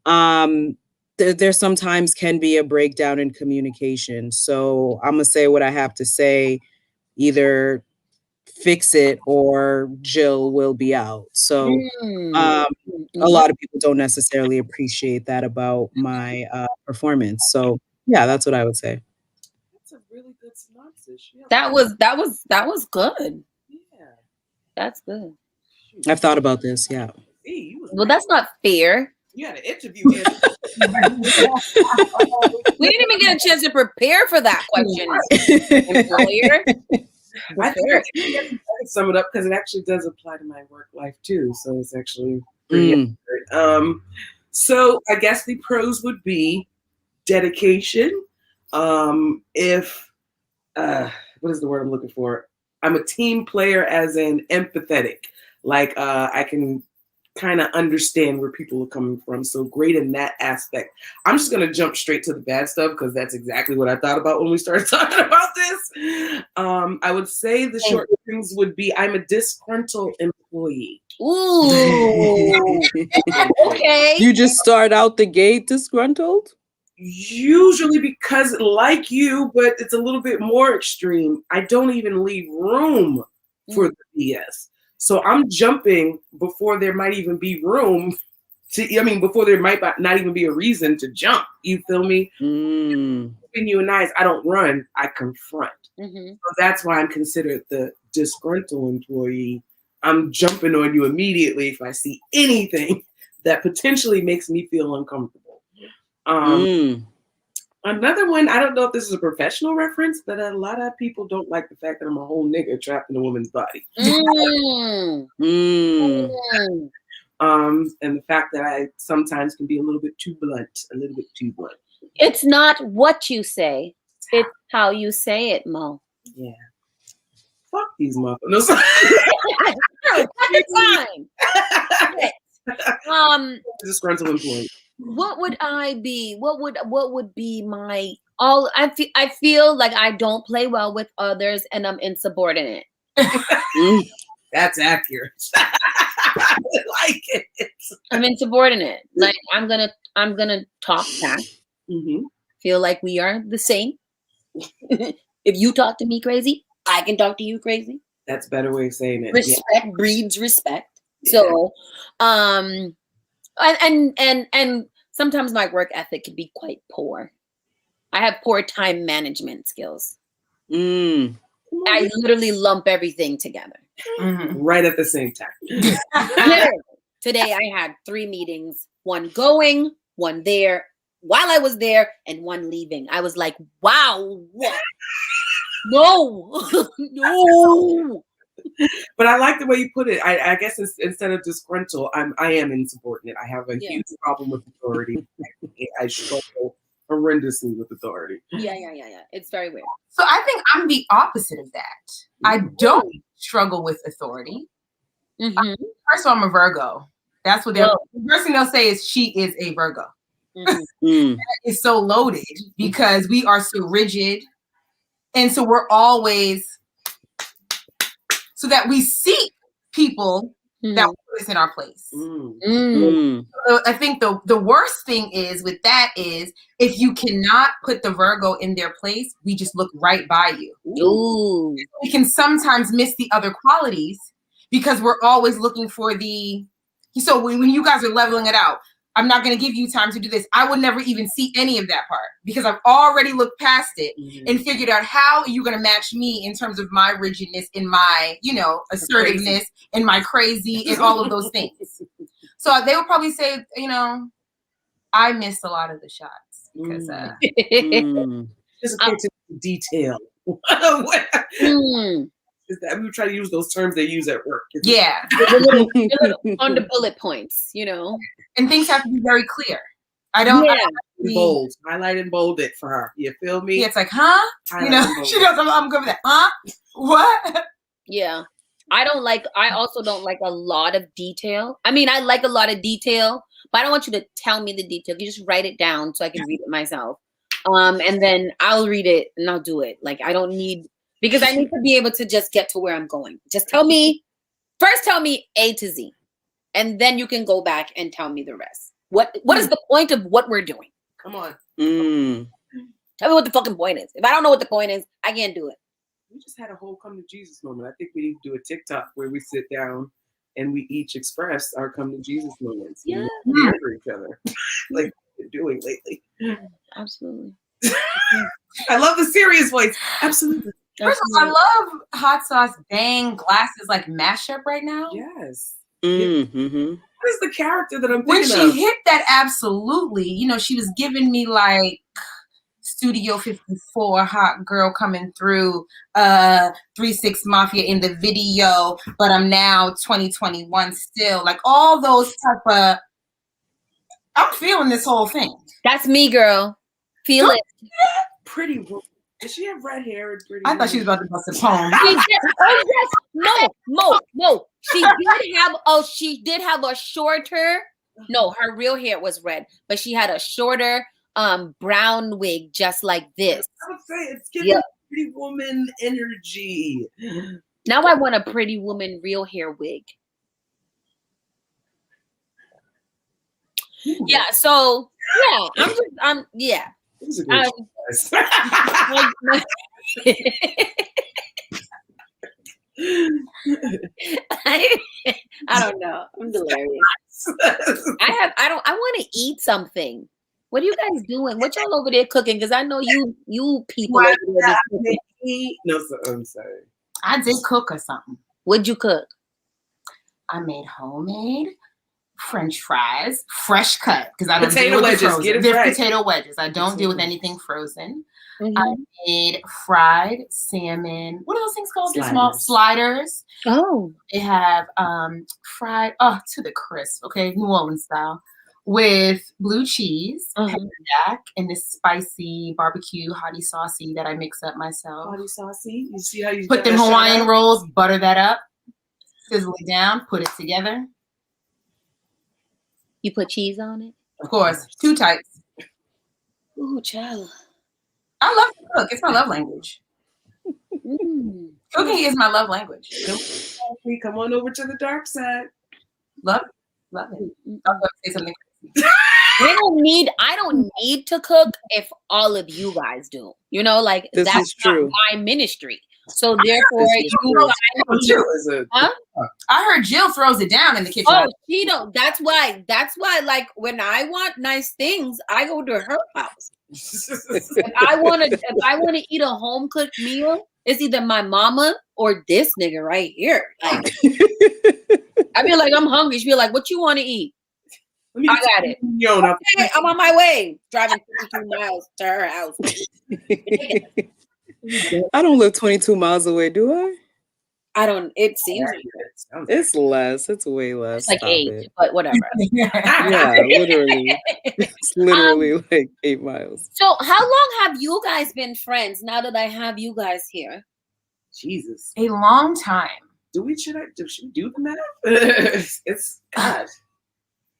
Speaker 5: there sometimes can be a breakdown in communication. So I'm going to say what I have to say, either fix it or Jill will be out. So a lot of people don't necessarily appreciate that about my performance. So yeah, that's what I would say.
Speaker 6: That's a really good synopsis.
Speaker 4: That was good.
Speaker 6: Yeah.
Speaker 4: That's good.
Speaker 5: I've thought about this, yeah.
Speaker 4: Well, that's not fair.
Speaker 6: You had an interview in.
Speaker 4: We didn't even get a chance to prepare for that question. Employer.
Speaker 6: I think I can sum it up because it actually does apply to my work life too. So it's actually pretty accurate. So I guess the pros would be dedication. If what is the word I'm looking for? I'm a team player, as in empathetic. Like I can kind of understand where people are coming from. So great in that aspect. I'm just going to jump straight to the bad stuff because that's exactly what I thought about when we started talking about this. I would say the short things would be I'm a disgruntled employee.
Speaker 4: Ooh. Okay.
Speaker 5: You just start out the gate disgruntled?
Speaker 6: Usually because like you, but it's a little bit more extreme. I don't even leave room for the BS. So I'm jumping before there might even be room before there might not even be a reason to jump. You feel me? Between you and I don't run, I confront. So that's why I'm considered the disgruntled employee. I'm jumping on you immediately if I see anything that potentially makes me feel uncomfortable. Another one, I don't know if this is a professional reference, but a lot of people don't like the fact that I'm a whole nigga trapped in a woman's body. And the fact that I sometimes can be a little bit too blunt.
Speaker 4: It's not what you say, it's how you say it, Mo.
Speaker 6: Yeah. Fuck these motherfuckers. No,
Speaker 4: fine.
Speaker 6: Disgruntled employee.
Speaker 4: What would I be? What would be my all? I feel like I don't play well with others, and I'm insubordinate.
Speaker 6: That's accurate. I like it.
Speaker 4: I'm insubordinate. Like I'm gonna talk back. Feel like we are the same. If you talk to me crazy, I can talk to you crazy.
Speaker 6: That's a better way of saying it.
Speaker 4: Respect breeds respect. Yeah. So, and sometimes my work ethic can be quite poor. I have poor time management skills. I literally lump everything together.
Speaker 6: Right at the same time.
Speaker 4: Today I had 3 meetings, one going, one there, while I was there, and one leaving. I was like, wow, what? No.
Speaker 6: But I like the way you put it. I guess instead of disgruntled, I am insubordinate. I have a huge problem with authority. I struggle horrendously with authority.
Speaker 4: Yeah. It's very weird.
Speaker 7: So I think I'm the opposite of that. I don't struggle with authority. First of all, I'm a Virgo. That's what the first thing they'll say is she is a Virgo. It's so loaded because we are so rigid. And so we're always so that we seek people that will put us in our place. So I think the worst thing is with that is if you cannot put the Virgo in their place, we just look right by you. We can sometimes miss the other qualities because we're always looking for the. So when you guys are leveling it out, I'm not going to give you time to do this. I would never even see any of that part because I've already looked past it and figured out how you're going to match me in terms of my rigidness, in my, assertiveness, and my crazy, and all of those things. So they would probably say, I missed a lot of the shots because
Speaker 6: just attention to detail. Is that we try to use those terms they use at work?
Speaker 7: Yeah,
Speaker 4: on the bullet points,
Speaker 7: and things have to be very clear. I don't
Speaker 6: bold, highlight and bold it for her. You feel me?
Speaker 7: Yeah, it's like, huh? She goes, I'm good with that. Huh? What?
Speaker 4: Yeah, I also don't like a lot of detail. I mean, I like a lot of detail, but I don't want you to tell me the detail. You just write it down so I can read it myself. And then I'll read it and I'll do it. Like I don't need. Because I need to be able to just get to where I'm going. Just tell me A to Z. And then you can go back and tell me the rest. What is the point of what we're doing?
Speaker 6: Come on.
Speaker 4: Tell me what the fucking point is. If I don't know what the point is, I can't do it.
Speaker 6: We just had a whole come to Jesus moment. I think we need to do a TikTok where we sit down and we each express our come to Jesus moments.
Speaker 4: Yeah.
Speaker 6: And remember each other. Like we've been doing lately.
Speaker 4: Absolutely.
Speaker 6: I love the serious voice. Absolutely.
Speaker 7: First of all, I love Hot Sauce Bang Glasses like mashup right now.
Speaker 6: Yes. What is the character that I'm thinking
Speaker 7: when she
Speaker 6: of?
Speaker 7: hit that, absolutely. She was giving me like Studio 54 hot girl coming through 3-6 Mafia in the video, but I'm now 2021 still. Like all those type of I'm feeling this whole thing.
Speaker 4: That's me, girl. Feel it.
Speaker 6: Pretty woman. Does she have red hair and pretty?
Speaker 7: I thought she was about to bust a poem.
Speaker 4: No. She did have a shorter. No, her real hair was red, but she had a shorter brown wig just like this.
Speaker 6: I would say it's giving pretty woman energy.
Speaker 4: Now I want a pretty woman real hair wig. Yeah, so yeah.
Speaker 6: It was a good choice.
Speaker 4: I don't know. I'm delirious. I want to eat something. What are you guys doing? What y'all over there cooking? Because I know you people over there cooking.
Speaker 6: No, I'm sorry.
Speaker 7: I did cook or something.
Speaker 4: What'd you cook?
Speaker 7: I made homemade French fries, fresh cut, because I don't
Speaker 6: potato
Speaker 7: deal with
Speaker 6: wedges.
Speaker 7: frozen.
Speaker 6: Get it
Speaker 7: They're
Speaker 6: right.
Speaker 7: potato wedges. I don't deal with anything frozen.
Speaker 4: Mhm.
Speaker 7: I made fried salmon. What are those things called? The small sliders.
Speaker 4: Oh,
Speaker 7: They have fried to the crisp, okay, New Orleans style, with blue cheese, pepper jack, and this spicy barbecue hottie saucy that I mix up myself.
Speaker 6: Hottie saucy. You see how you
Speaker 7: put them Hawaiian rolls, butter that up, sizzle it down, put it together.
Speaker 4: you put cheese on it?
Speaker 7: Of course, 2 types.
Speaker 4: Ooh, child.
Speaker 7: I love to cook. It's my love language. Cooking is my love language.
Speaker 6: Come on over to the dark side.
Speaker 7: Love it. I'll go say something crazy.
Speaker 4: I don't need to cook if all of you guys do. You know, like
Speaker 5: This
Speaker 4: that's
Speaker 5: is true.
Speaker 4: not my ministry. So therefore,
Speaker 7: I heard Jill throws it down in the kitchen.
Speaker 4: Oh, she don't. That's why. Like when I want nice things, I go to her house. If I want to eat a home cooked meal, it's either my mama or this nigga right here. Like, I be like, I'm hungry. She be like, what you want to eat? I got it. Okay, I'm on my way. Driving 52 miles to her house.
Speaker 5: I don't live 22 miles away, do I?
Speaker 4: I don't. It seems
Speaker 5: it's less. It's way less.
Speaker 4: It's like 8, but whatever.
Speaker 5: Yeah, literally. It's literally like 8 miles.
Speaker 4: So, how long have you guys been friends? Now that I have you guys here,
Speaker 6: Jesus,
Speaker 7: a long time.
Speaker 6: Should we do the math? It's God.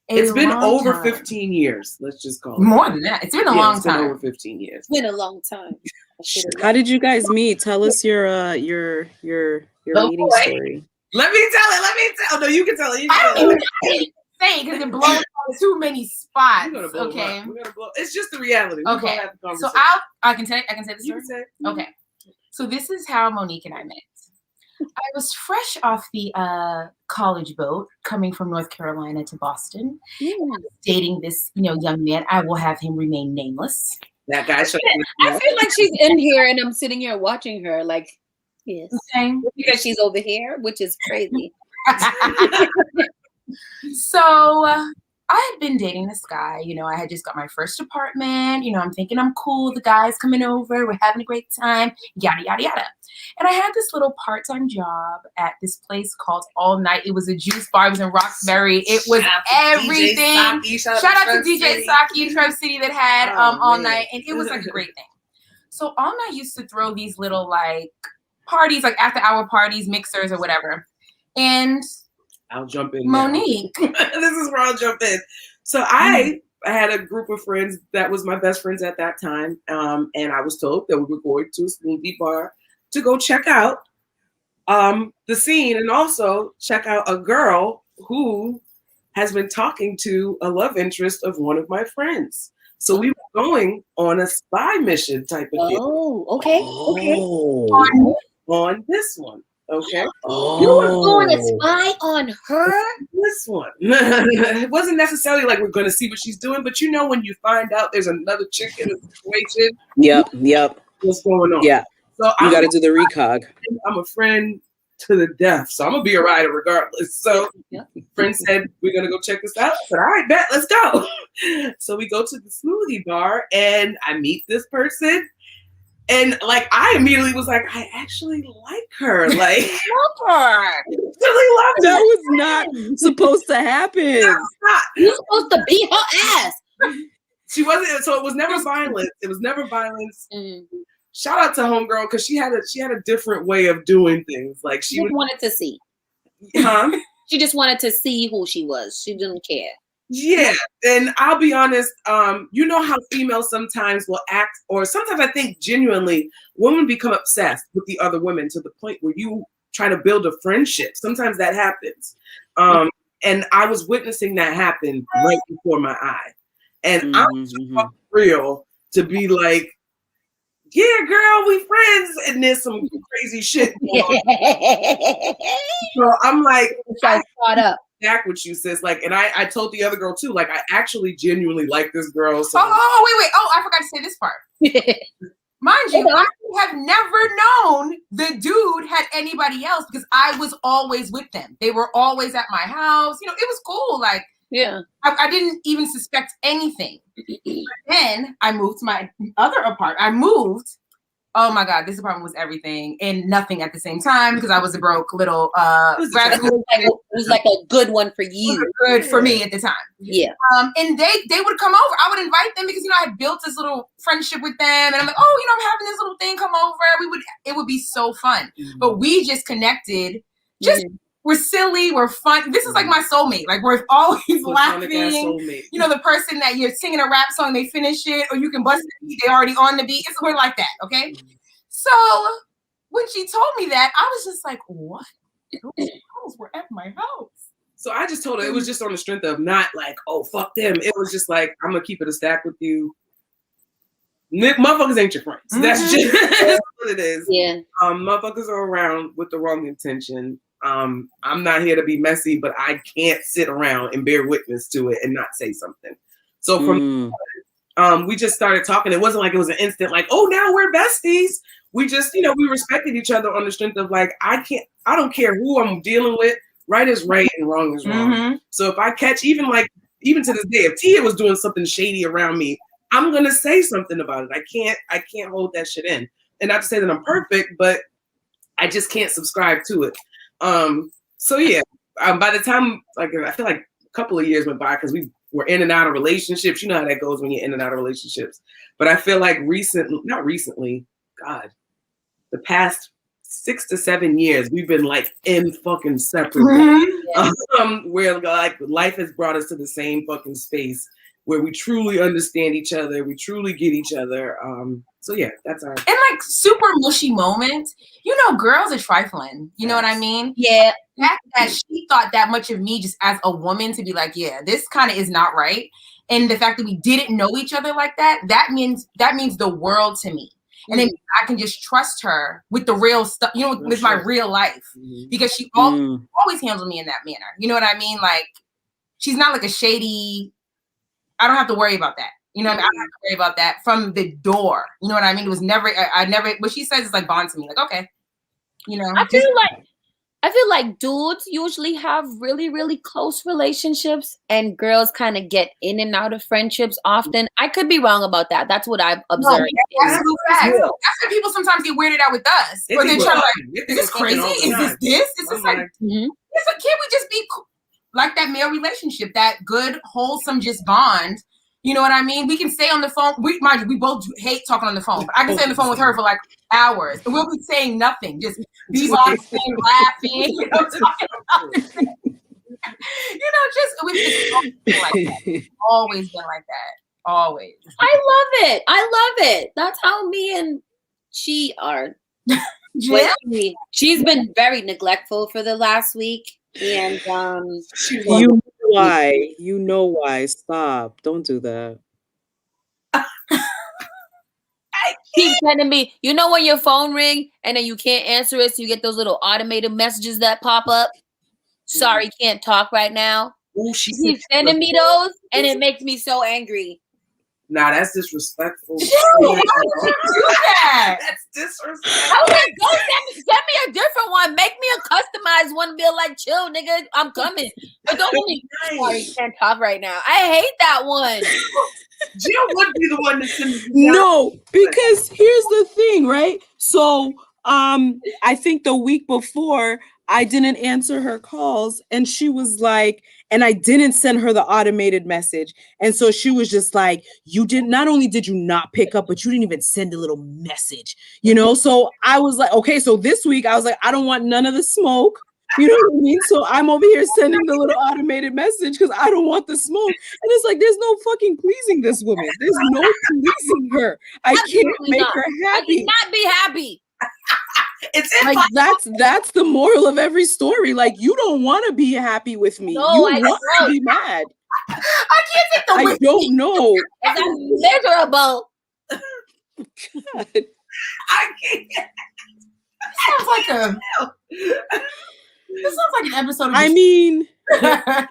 Speaker 6: It's been over 15 years. Let's just call it
Speaker 7: more than that. It's been a long time.
Speaker 6: Over 15 years.
Speaker 4: It's been a long time.
Speaker 5: How did you guys meet? Tell us your meeting story.
Speaker 6: Let me tell. No, you can tell it.
Speaker 7: I don't say because it blows on too many spots. Okay,
Speaker 6: we're gonna blow. It's just the reality.
Speaker 7: Okay, so I can say the story. Okay, so this is how Monique and I met. I was fresh off the college boat coming from North Carolina to Boston, dating this young man. I will have him remain nameless.
Speaker 6: That guy.
Speaker 4: I feel like she's in here and I'm sitting here watching her like, yes.
Speaker 7: Okay.
Speaker 4: Because she's over here, which is crazy.
Speaker 7: So I had been dating this guy. I had just got my first apartment. I'm thinking I'm cool. The guy's coming over. We're having a great time. Yada, yada, yada. And I had this little part-time job at this place called All Night. It was a juice bar. It was in Roxbury. It was everything. Shout out to DJ Saki in Trev City that had All Night. And it was like a great thing. So All Night used to throw these little like parties, like after-hour parties, mixers or whatever. And
Speaker 6: I'll jump in.
Speaker 7: Monique.
Speaker 6: This is where I'll jump in. So I had a group of friends that was my best friends at that time. And I was told that we were going to a smoothie bar to go check out the scene and also check out a girl who has been talking to a love interest of one of my friends. So we were going on a spy mission type of thing.
Speaker 4: Oh, okay.
Speaker 6: On this one. Okay.
Speaker 4: You were going to spy on her?
Speaker 6: This one. It wasn't necessarily like we're going to see what she's doing, but when you find out there's another chick in the situation.
Speaker 5: Yep.
Speaker 6: What's going on?
Speaker 5: Yeah.
Speaker 6: So
Speaker 5: you got to do the recog.
Speaker 6: I'm a friend to the death, so I'm going to be a rider regardless. So friend said, we're going to go check this out. I said, all right, bet, let's go. So we go to the smoothie bar and I meet this person. And like, I immediately was like, I actually like her. Like,
Speaker 4: love her.
Speaker 6: Really love her.
Speaker 5: That was not supposed to happen.
Speaker 4: You're supposed to beat her ass.
Speaker 6: She wasn't. So it was never violence. It was never violence. Shout out to homegirl because she had a different way of doing things. Like she
Speaker 4: wanted to see.
Speaker 6: Huh?
Speaker 4: She just wanted to see who she was. She didn't care.
Speaker 6: Yeah, and I'll be honest, you know how females sometimes will act, or sometimes I think genuinely women become obsessed with the other women to the point where you try to build a friendship. Sometimes that happens. And I was witnessing that happen right before my eye. And I'm too real to be like, yeah, girl, we friends, and there's some crazy shit going on. So I'm like,
Speaker 4: I caught up.
Speaker 6: Back what you sis, like, and I told the other girl too, like, I actually genuinely like this girl. So
Speaker 7: wait. Oh, I forgot to say this part. Mind you, I have never known the dude had anybody else because I was always with them. They were always at my house. It was cool. Like,
Speaker 4: Yeah.
Speaker 7: I didn't even suspect anything. Then I moved to my other apartment. Oh my God, this apartment was everything and nothing at the same time because I was a broke little
Speaker 4: it was like a good one for you.
Speaker 7: Good for me at the time.
Speaker 4: Yeah.
Speaker 7: And they would come over. I would invite them because I had built this little friendship with them. And I'm like, oh, I'm having this little thing come over. It would be so fun. Mm-hmm. But we just connected. We're silly, we're fun. This is like my soulmate. Like we're always laughing. The person that you're singing a rap song, they finish it, or you can bust the beat, they're already on the beat. We're like that, okay? Mm-hmm. So when she told me that, I was just like, what? Those girls were at my house.
Speaker 6: So I just told her it was just on the strength of not like, oh, fuck them. It was just like, I'm gonna keep it a stack with you. Motherfuckers ain't your friends. Mm-hmm. That's just what it is.
Speaker 4: Yeah.
Speaker 6: Motherfuckers are around with the wrong intention. I'm not here to be messy, but I can't sit around and bear witness to it and not say something. So from we just started talking. It wasn't like it was an instant like, oh, now we're besties. We just, we respected each other on the strength of like, I don't care who I'm dealing with. Right is right and wrong is wrong. Mm-hmm. So if I catch even to this day, if Tia was doing something shady around me, I'm gonna say something about it. I can't hold that shit in. And not to say that I'm perfect, but I just can't subscribe to it. So yeah, by the time, I feel like a couple of years went by because we were in and out of relationships. You know how that goes when you're in and out of relationships. But I feel like the past 6 to 7 years, we've been like in fucking separate. Where like life has brought us to the same fucking space where we truly understand each other, we truly get each other. So yeah, that's our.
Speaker 7: And like super mushy moments, girls are trifling. You know what I mean?
Speaker 4: Yeah.
Speaker 7: The fact that she thought that much of me just as a woman to be like, yeah, this kind of is not right. And the fact that we didn't know each other like that means the world to me. And then I can just trust her with the real stuff, with my real life, because she always handled me in that manner. You know what I mean? Like, she's not like a shady. I don't have to worry about that. I don't have to worry about that from the door. You know what I mean? It was never. I never. What she says is like bond to me. Like, okay,
Speaker 4: I feel like dudes usually have really, really close relationships and girls kind of get in and out of friendships often. I could be wrong about that. That's what I've observed.
Speaker 7: No, that's why people sometimes get weirded out with us. Or they're trying to like, is this crazy? Is this this? It's just like, can't we just be like that male relationship, that good, wholesome, just bond? You know what I mean? We can stay on the phone. We both hate talking on the phone. But I can stay on the phone with her for like hours. And we'll be saying nothing. Just be boxing, laughing, talking about this thing. It's always been like that. Always.
Speaker 4: I love it. That's how me and she are.
Speaker 7: Yeah.
Speaker 4: She's been very neglectful for the last week. And
Speaker 5: you know why. Stop. Don't do that.
Speaker 4: Keep sending me, when your phone ring and then you can't answer it, so you get those little automated messages that pop up. Sorry, can't talk right now.
Speaker 6: Ooh,
Speaker 4: Keep sending me those, and it makes me so angry.
Speaker 6: Nah, that's disrespectful.
Speaker 7: Why would you do that?
Speaker 6: That's disrespectful.
Speaker 4: I was like, go send me a different one. Make me a customized one. Be like, chill, nigga, I'm coming. But don't be sorry, can't talk right now. I hate that one.
Speaker 6: Jill would be the one to send me.
Speaker 5: No, because here's the thing, right? So I think the week before I didn't answer her calls and she was like, and I didn't send her the automated message. And so she was just like, not only did you not pick up, but you didn't even send a little message, So I was like, okay, so this week I was like, I don't want none of the smoke. You know what I mean? So I'm over here sending the little automated message because I don't want the smoke. And it's like, there's no fucking pleasing this woman. There's no pleasing her. I can't make her happy.
Speaker 4: I cannot be happy.
Speaker 7: It's
Speaker 5: like that's the moral of every story. Like, you don't want to be happy with me.
Speaker 4: No,
Speaker 5: you want to be mad.
Speaker 7: I can't take the
Speaker 5: I don't know.
Speaker 4: That's miserable.
Speaker 5: God.
Speaker 6: I can't.
Speaker 7: This sounds like an episode of
Speaker 5: I mean,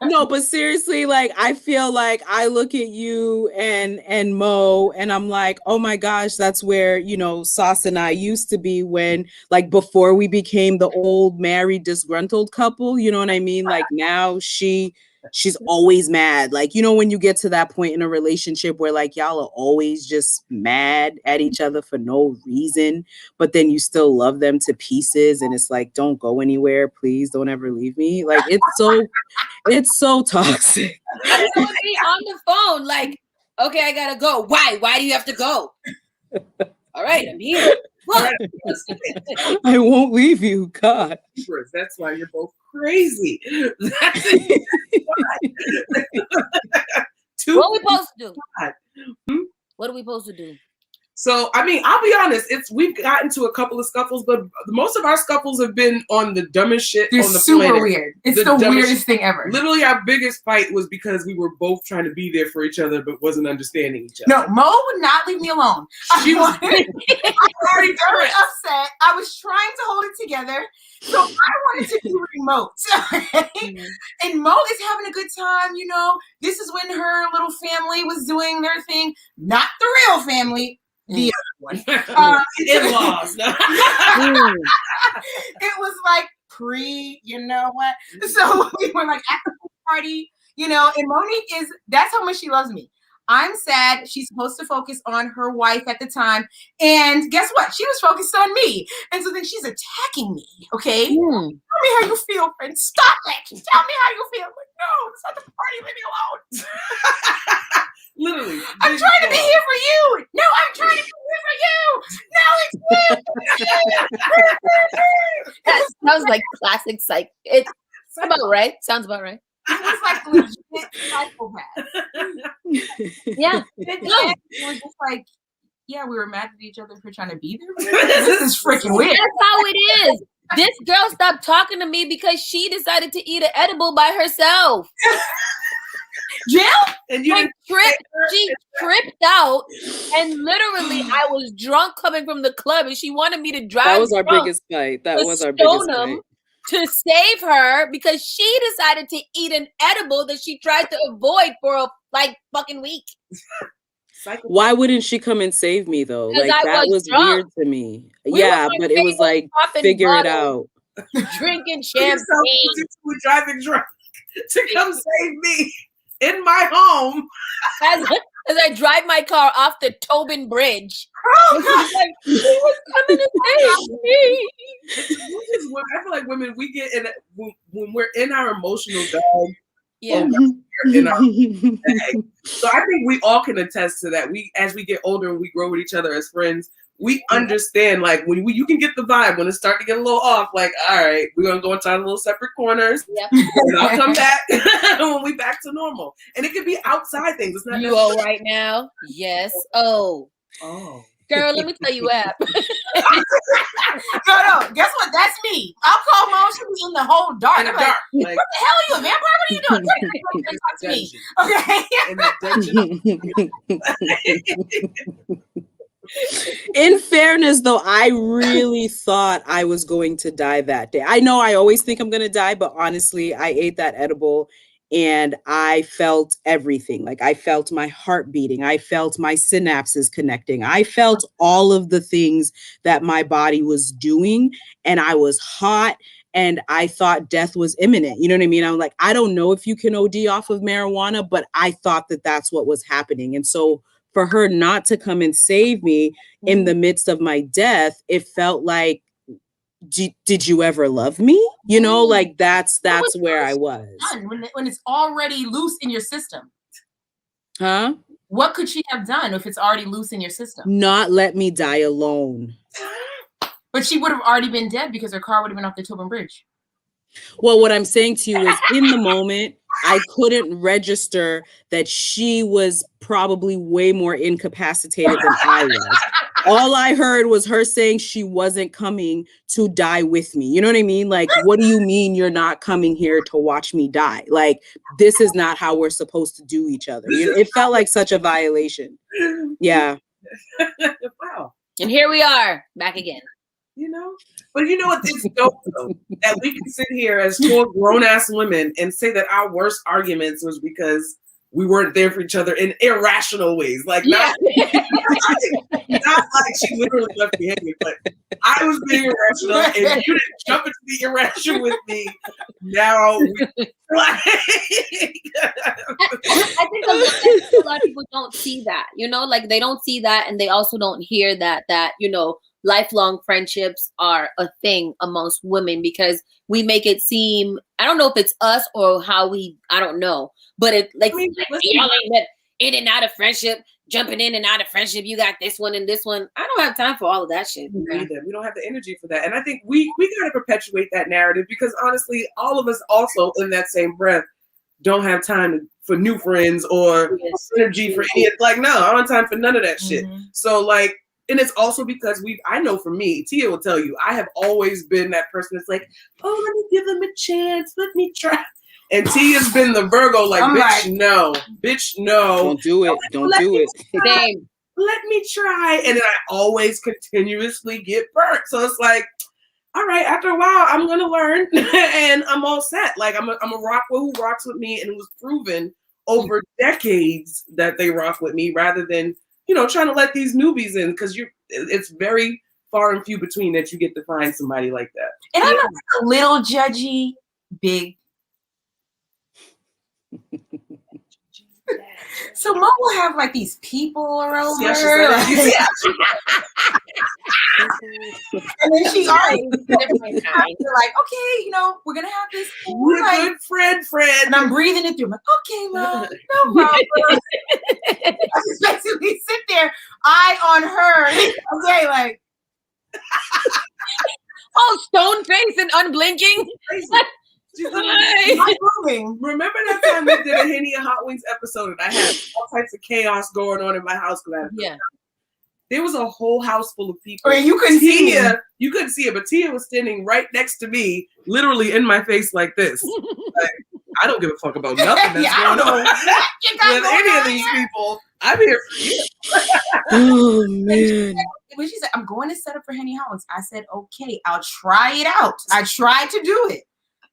Speaker 5: no, but seriously, like, I feel like I look at you and Mo and I'm like, oh my gosh, that's where, Sauce and I used to be when, like, before we became the old married disgruntled couple, you know what I mean? Like, now she she's always mad. Like, you know, when you get to that point in a relationship where like y'all are always just mad at each other for no reason, but then you still love them to pieces. And it's like, don't go anywhere. Please don't ever leave me. Like, it's so toxic.
Speaker 4: I would be on the phone like, okay, I gotta go. Why? Why do you have to go? All right, I'm here. What?
Speaker 5: I won't leave you. God.
Speaker 6: That's why you're both crazy. That's
Speaker 4: what are we supposed to do? What are we supposed to do?
Speaker 6: So, I mean, I'll be honest. We've gotten to a couple of scuffles, but most of our scuffles have been on the dumbest shit on the
Speaker 7: super
Speaker 6: planet.
Speaker 7: Weird. It's the weirdest thing ever.
Speaker 6: Literally, our biggest fight was because we were both trying to be there for each other, but wasn't understanding each other.
Speaker 7: No, Mo would not leave me alone.
Speaker 6: She was
Speaker 7: very upset. I was trying to hold it together, so I wanted to be remote. And Mo is having a good time. You know, this is when her little family was doing their thing, not the real family. The other one.
Speaker 6: In-laws.
Speaker 7: It was like you know what? So we were like at the party, you know, and Monique that's how much she loves me. I'm sad. She's supposed to focus on her wife at the time. And guess what? She was focused on me. And so then she's attacking me. Okay. Tell me how you feel, friend. Stop it. Tell me how you feel. I'm like, no, it's not the party. Leave me alone.
Speaker 6: Literally.
Speaker 7: I'm trying to be here for you. No, I'm trying to be here for you. No, it's you.
Speaker 4: That sounds like classic psych. It's about right. Sounds about right.
Speaker 7: It was like legit psychopath.
Speaker 4: Yeah.
Speaker 7: It was just like, yeah, we were mad at each other for trying to be there. This is freaking weird.
Speaker 4: That's how it is. This girl stopped talking to me because she decided to eat an edible by herself.
Speaker 7: Jill?
Speaker 6: And you
Speaker 4: she tripped out, and literally I was drunk coming from the club, and she wanted me to drive.
Speaker 5: That was our biggest fight. That was our biggest fight.
Speaker 4: To save her because she decided to eat an edible that she tried to avoid for a fucking week.
Speaker 5: Why wouldn't she come and save me though? Like that was weird to me. But it was like figure it out.
Speaker 4: Drinking champagne,
Speaker 6: driving drunk to come save me in my home
Speaker 4: as I drive my car off the Tobin Bridge. He was coming to save me.
Speaker 6: I feel like women, we get in when we're in our emotional bag.
Speaker 4: Yeah.
Speaker 6: In our bag. So I think we all can attest to that. As we get older and we grow with each other as friends, we understand like when you can get the vibe when it start to get a little off. Like, all right, we're gonna go into our little separate corners.
Speaker 4: Yep.
Speaker 6: And I'll come back when we back to normal. And it could be outside things. It's not
Speaker 4: you all right now? Yes. Oh. Girl, let me tell you what happened.
Speaker 7: No. Guess what? That's me. I'll call Mom. She was in the whole dark.
Speaker 6: In the dark.
Speaker 7: Like, what the hell are you, a vampire? What are you doing? Talk to me. Okay.
Speaker 5: In fairness, though, I really thought I was going to die that day. I know I always think I'm going to die, but honestly, I ate that edible and I felt everything. Like I felt my heart beating. I felt my synapses connecting. I felt all of the things that my body was doing. And I was hot and I thought death was imminent. You know what I mean? I'm like, I don't know if you can OD off of marijuana, but I thought that that's what was happening. And so for her not to come and save me in the midst of my death, it felt like, did you ever love me? You know, like that's where I was.
Speaker 7: When it's already loose in your system.
Speaker 5: Huh?
Speaker 7: What could she have done if it's already loose in your system?
Speaker 5: Not let me die alone.
Speaker 7: But she would have already been dead because her car would have been off the Tobin Bridge.
Speaker 5: Well, what I'm saying to you is in the moment, I couldn't register that she was probably way more incapacitated than I was. All I heard was her saying she wasn't coming to die with me. You know what I mean? Like, what do you mean you're not coming here to watch me die? Like, this is not how we're supposed to do each other. It felt like such a violation. Yeah.
Speaker 6: Wow.
Speaker 4: And here we are, back again.
Speaker 6: You know? But you know what? It's dope, though, that we can sit here as four grown-ass women and say that our worst arguments was because we weren't there for each other in irrational ways. Like, not like she literally left me hanging, but I was being irrational and you didn't jump into the irrational with me. Now,
Speaker 4: I think a lot of people don't see that, you know, like they don't see that, and they also don't hear that, you know, lifelong friendships are a thing amongst women, because we make it seem, I don't know if it's us or how I don't know, but it like, y'all ain't that in and out of friendship, jumping in and out of friendship. You got this one and this one. I don't have time for all of that shit.
Speaker 6: Either. We don't have the energy for that. And I think we got to perpetuate that narrative, because honestly, all of us also in that same breath don't have time for new friends or energy for any, like, no, I don't have time for none of that shit. So like, and it's also because I know for me, Tia will tell you, I have always been that person that's like, oh, let me give them a chance. Let me try. And Tia's been the Virgo, like, bitch, no. Bitch, no.
Speaker 5: Don't do it. Don't do it.
Speaker 6: Same. Let me try. And then I always continuously get burnt. So it's like, all right, after a while, I'm going to learn and I'm all set. Like, I'm a rock who rocks with me. And it was proven over decades that they rock with me, rather than, you know, trying to let these newbies in, because it's very far and few between that you get to find somebody like that.
Speaker 7: And I'm a little judgy, big. So Mom will have like these people around her. And then she's already like, okay, you know, we're gonna have this.
Speaker 6: We're like, good friend.
Speaker 7: And I'm breathing it through. I'm like, okay, Mom, no problem. I just basically sit there, eye on her. Okay, like,
Speaker 4: oh, stone face and unblinking.
Speaker 6: Remember that time we did a Henny N Hotwings episode, and I had all types of chaos going on in my house because there was a whole house full of people.
Speaker 7: I mean, you couldn't see me.
Speaker 6: You couldn't see it, but Tia was standing right next to me, literally in my face like this. Like, I don't give a fuck about nothing that's going on with any of these people. I'm here for you.
Speaker 5: Oh man.
Speaker 7: When she said, I'm going to set up for Henny Hotwings, I said, okay, I'll try it out. I tried to do it.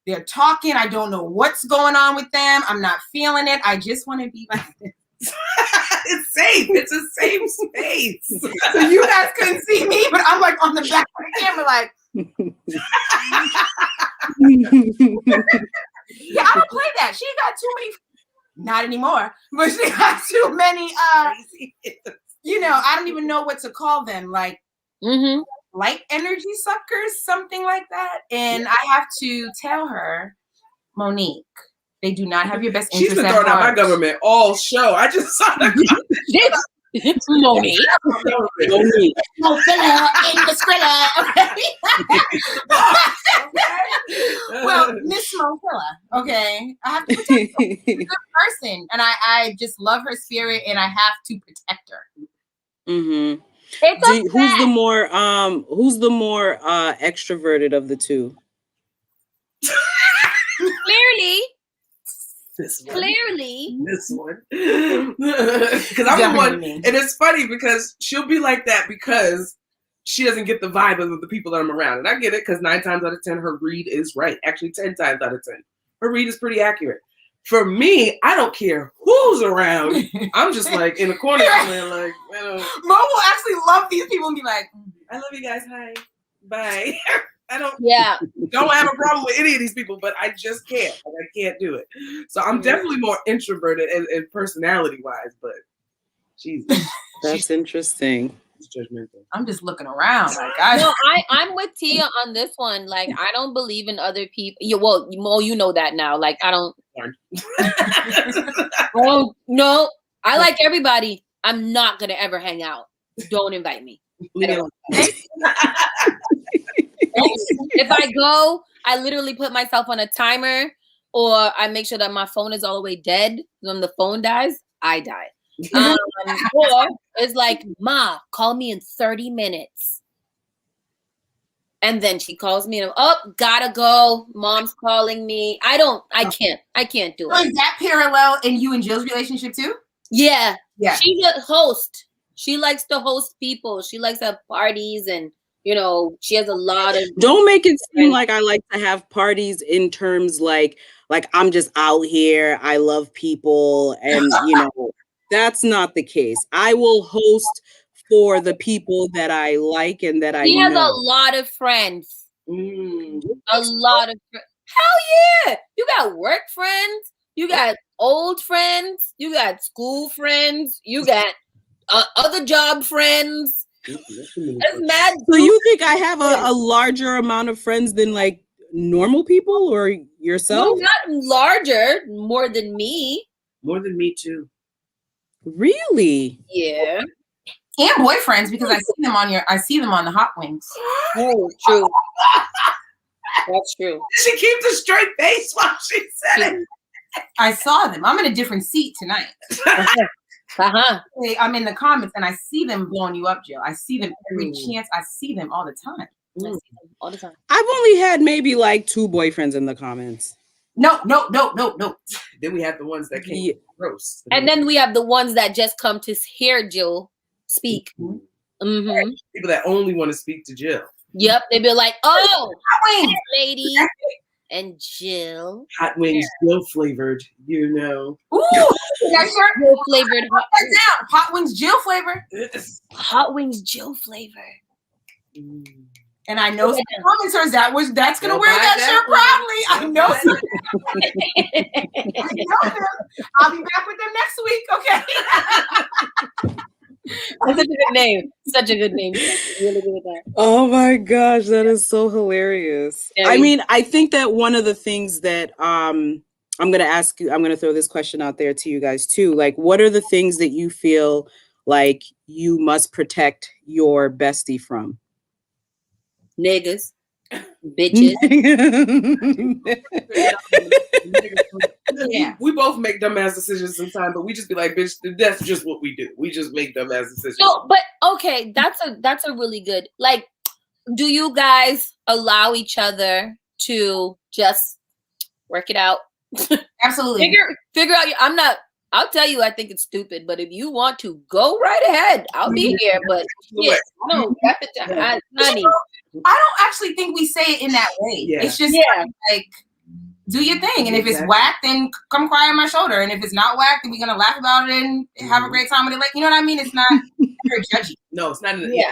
Speaker 7: They're talking. I don't know what's going on with them. I'm not feeling it. I just want to be like this.
Speaker 6: It's safe. It's a safe space.
Speaker 7: So you guys couldn't see me, but I'm like on the back of the camera, like. Yeah, I don't play that. She got too many. Not anymore, but she got too many. You know, I don't even know what to call them. Like. Light energy suckers, something like that. And I have to tell her, Monique, they do not have your best interest.
Speaker 6: She's been throwing out my government all show. I just saw the
Speaker 4: Monique.
Speaker 7: No filler in the skrilla. Well, Miss Mofilla, okay. I have to protect her. She's a good person. And I just love her spirit, and I have to protect her.
Speaker 5: Mm-hmm. Who's the more extroverted of the two?
Speaker 4: Clearly.
Speaker 6: This one. Because I'm the one, and it's funny because she'll be like that because she doesn't get the vibe of the people that I'm around. And I get it, because 9 times out of 10, her read is right. Actually, 10 times out of 10. Her read is pretty accurate. For me, I don't care who's around. I'm just like in the corner somewhere, like,
Speaker 7: Mo will actually love these people and be like,
Speaker 6: I love you guys. Hi. Bye. I don't have a problem with any of these people, but I just can't. Like, I can't do it. So I'm definitely more introverted and personality wise, but Jesus.
Speaker 5: That's interesting.
Speaker 6: Judgmental.
Speaker 7: I'm just looking around. Like,
Speaker 4: I'm with Tia on this one. Like, I don't believe in other people. Well, Mo, you know that now. Like, I don't. Oh no, I like everybody. I'm not gonna ever hang out. Don't invite me. If I go, I literally put myself on a timer, or I make sure that my phone is all the way dead. When the phone dies, I die. Or it's like, Ma, call me in 30 minutes. And then she calls me and gotta go. Mom's calling me. I can't do it.
Speaker 7: Is that parallel in you and Jill's relationship too?
Speaker 4: Yeah. She's a host. She likes to host people. She likes to have parties, and you know, she has a lot of.
Speaker 5: Don't make it seem like I like to have parties in terms like like I'm just out here, I love people, and that's not the case. I will host for the people that I like and that I know.
Speaker 4: He has a lot of friends. A lot of friends. Hell yeah! You got work friends. You got old friends. You got school friends. You got other job friends. That's mad.
Speaker 5: So you think I have a larger amount of friends than like normal people or yourself?
Speaker 4: No, not larger, more than me.
Speaker 6: More than me too.
Speaker 5: Really?
Speaker 4: Yeah.
Speaker 7: And boyfriends, because I see them on the Hotwings.
Speaker 4: Oh, true. That's true.
Speaker 6: She keeps a straight face while she said it.
Speaker 7: I saw them. I'm in a different seat tonight. I'm in the comments and I see them blowing you up, Jill. I see them every chance. I see them all the time.
Speaker 4: All the time.
Speaker 5: I've only had maybe like 2 boyfriends in the comments.
Speaker 7: No.
Speaker 6: Then we have the ones that came gross.
Speaker 4: And then we have the ones that just come to hear Jill speak.
Speaker 6: People that only want to speak to Jill.
Speaker 4: Yep. They be like, oh, lady. And Jill.
Speaker 6: Hot wings, Jill flavored,
Speaker 7: Ooh, that shirt.
Speaker 4: Jill flavored.
Speaker 7: Hot wings, Jill flavor.
Speaker 4: Hot wings, Jill flavor.
Speaker 7: And I know some commenters that's gonna wear that shirt proudly. I know. I know them. I'll be back with them next week. Okay.
Speaker 4: That's such a good name. Such a good name. Really good with that.
Speaker 5: Oh my gosh, that is so hilarious. I mean, I think that one of the things that I'm gonna ask you, I'm gonna throw this question out there to you guys too. Like, what are the things that you feel like you must protect your bestie from?
Speaker 4: Niggas, bitches.
Speaker 6: Yeah, we both make dumbass decisions sometimes, but we just be like, bitch, that's just what we do. We just make dumbass decisions.
Speaker 4: No, but okay, that's a really good. Like, do you guys allow each other to just work it out?
Speaker 7: Absolutely.
Speaker 4: Figure out. I'll tell you, I think it's stupid, but if you want to, go right ahead. I'll be here, but shit, no,
Speaker 7: I don't actually think we say it in that way. Yeah. It's just like, do your thing. And if it's whack, then come cry on my shoulder. And if it's not whack, then we're going to laugh about it and have a great time with it. Like, you know what I mean? It's not very judgy.
Speaker 6: No, it's not in the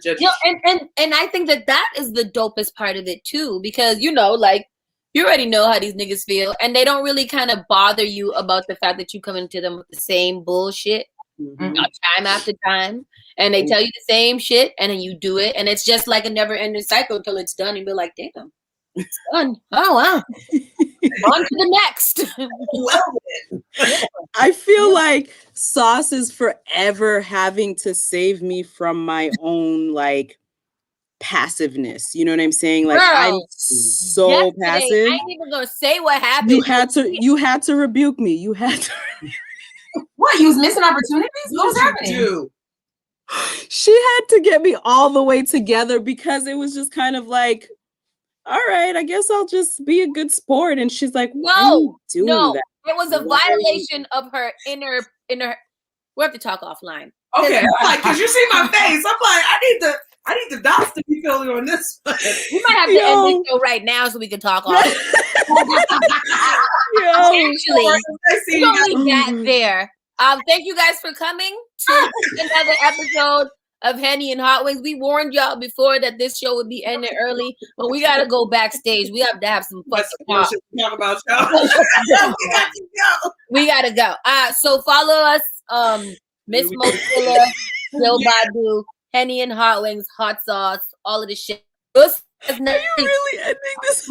Speaker 6: judgy.
Speaker 4: You know, and I think that is the dopest part of it too, because, like, you already know how these niggas feel, and they don't really kind of bother you about the fact that you come into them with the same bullshit time after time, and they tell you the same shit, and then you do it, and it's just like a never-ending cycle until it's done, and you be like, damn, it's done. Oh, wow. On to the next.
Speaker 5: I feel like Sauce is forever having to save me from my own, like, passiveness. You know what I'm saying? Like, girl, I'm so passive. I
Speaker 4: ain't even gonna say what happened.
Speaker 5: You had to rebuke me. You had to.
Speaker 7: What? You was missing opportunities? What was happening?
Speaker 5: She had to get me all the way together because it was just kind of like, all right, I guess I'll just be a good sport. And she's like, why are you doing that?
Speaker 4: It was a violation of her inner. We have to talk offline.
Speaker 6: Okay, I'm like, cause you see my face. I'm like, I need the dots to be filling on this one.
Speaker 4: We might have to end this show right now so we can talk off. Actually, we only got there. Thank you guys for coming to another episode of Henny N Hotwings. We warned y'all before that this show would be ending early, but we gotta go backstage. We have to have some fun.
Speaker 6: Talk about y'all.
Speaker 4: We gotta go. So follow us, Miss Mozilla, Bill Badu, Henny N Hotwings, hot sauce, all of the shit.
Speaker 5: Are you really ending this?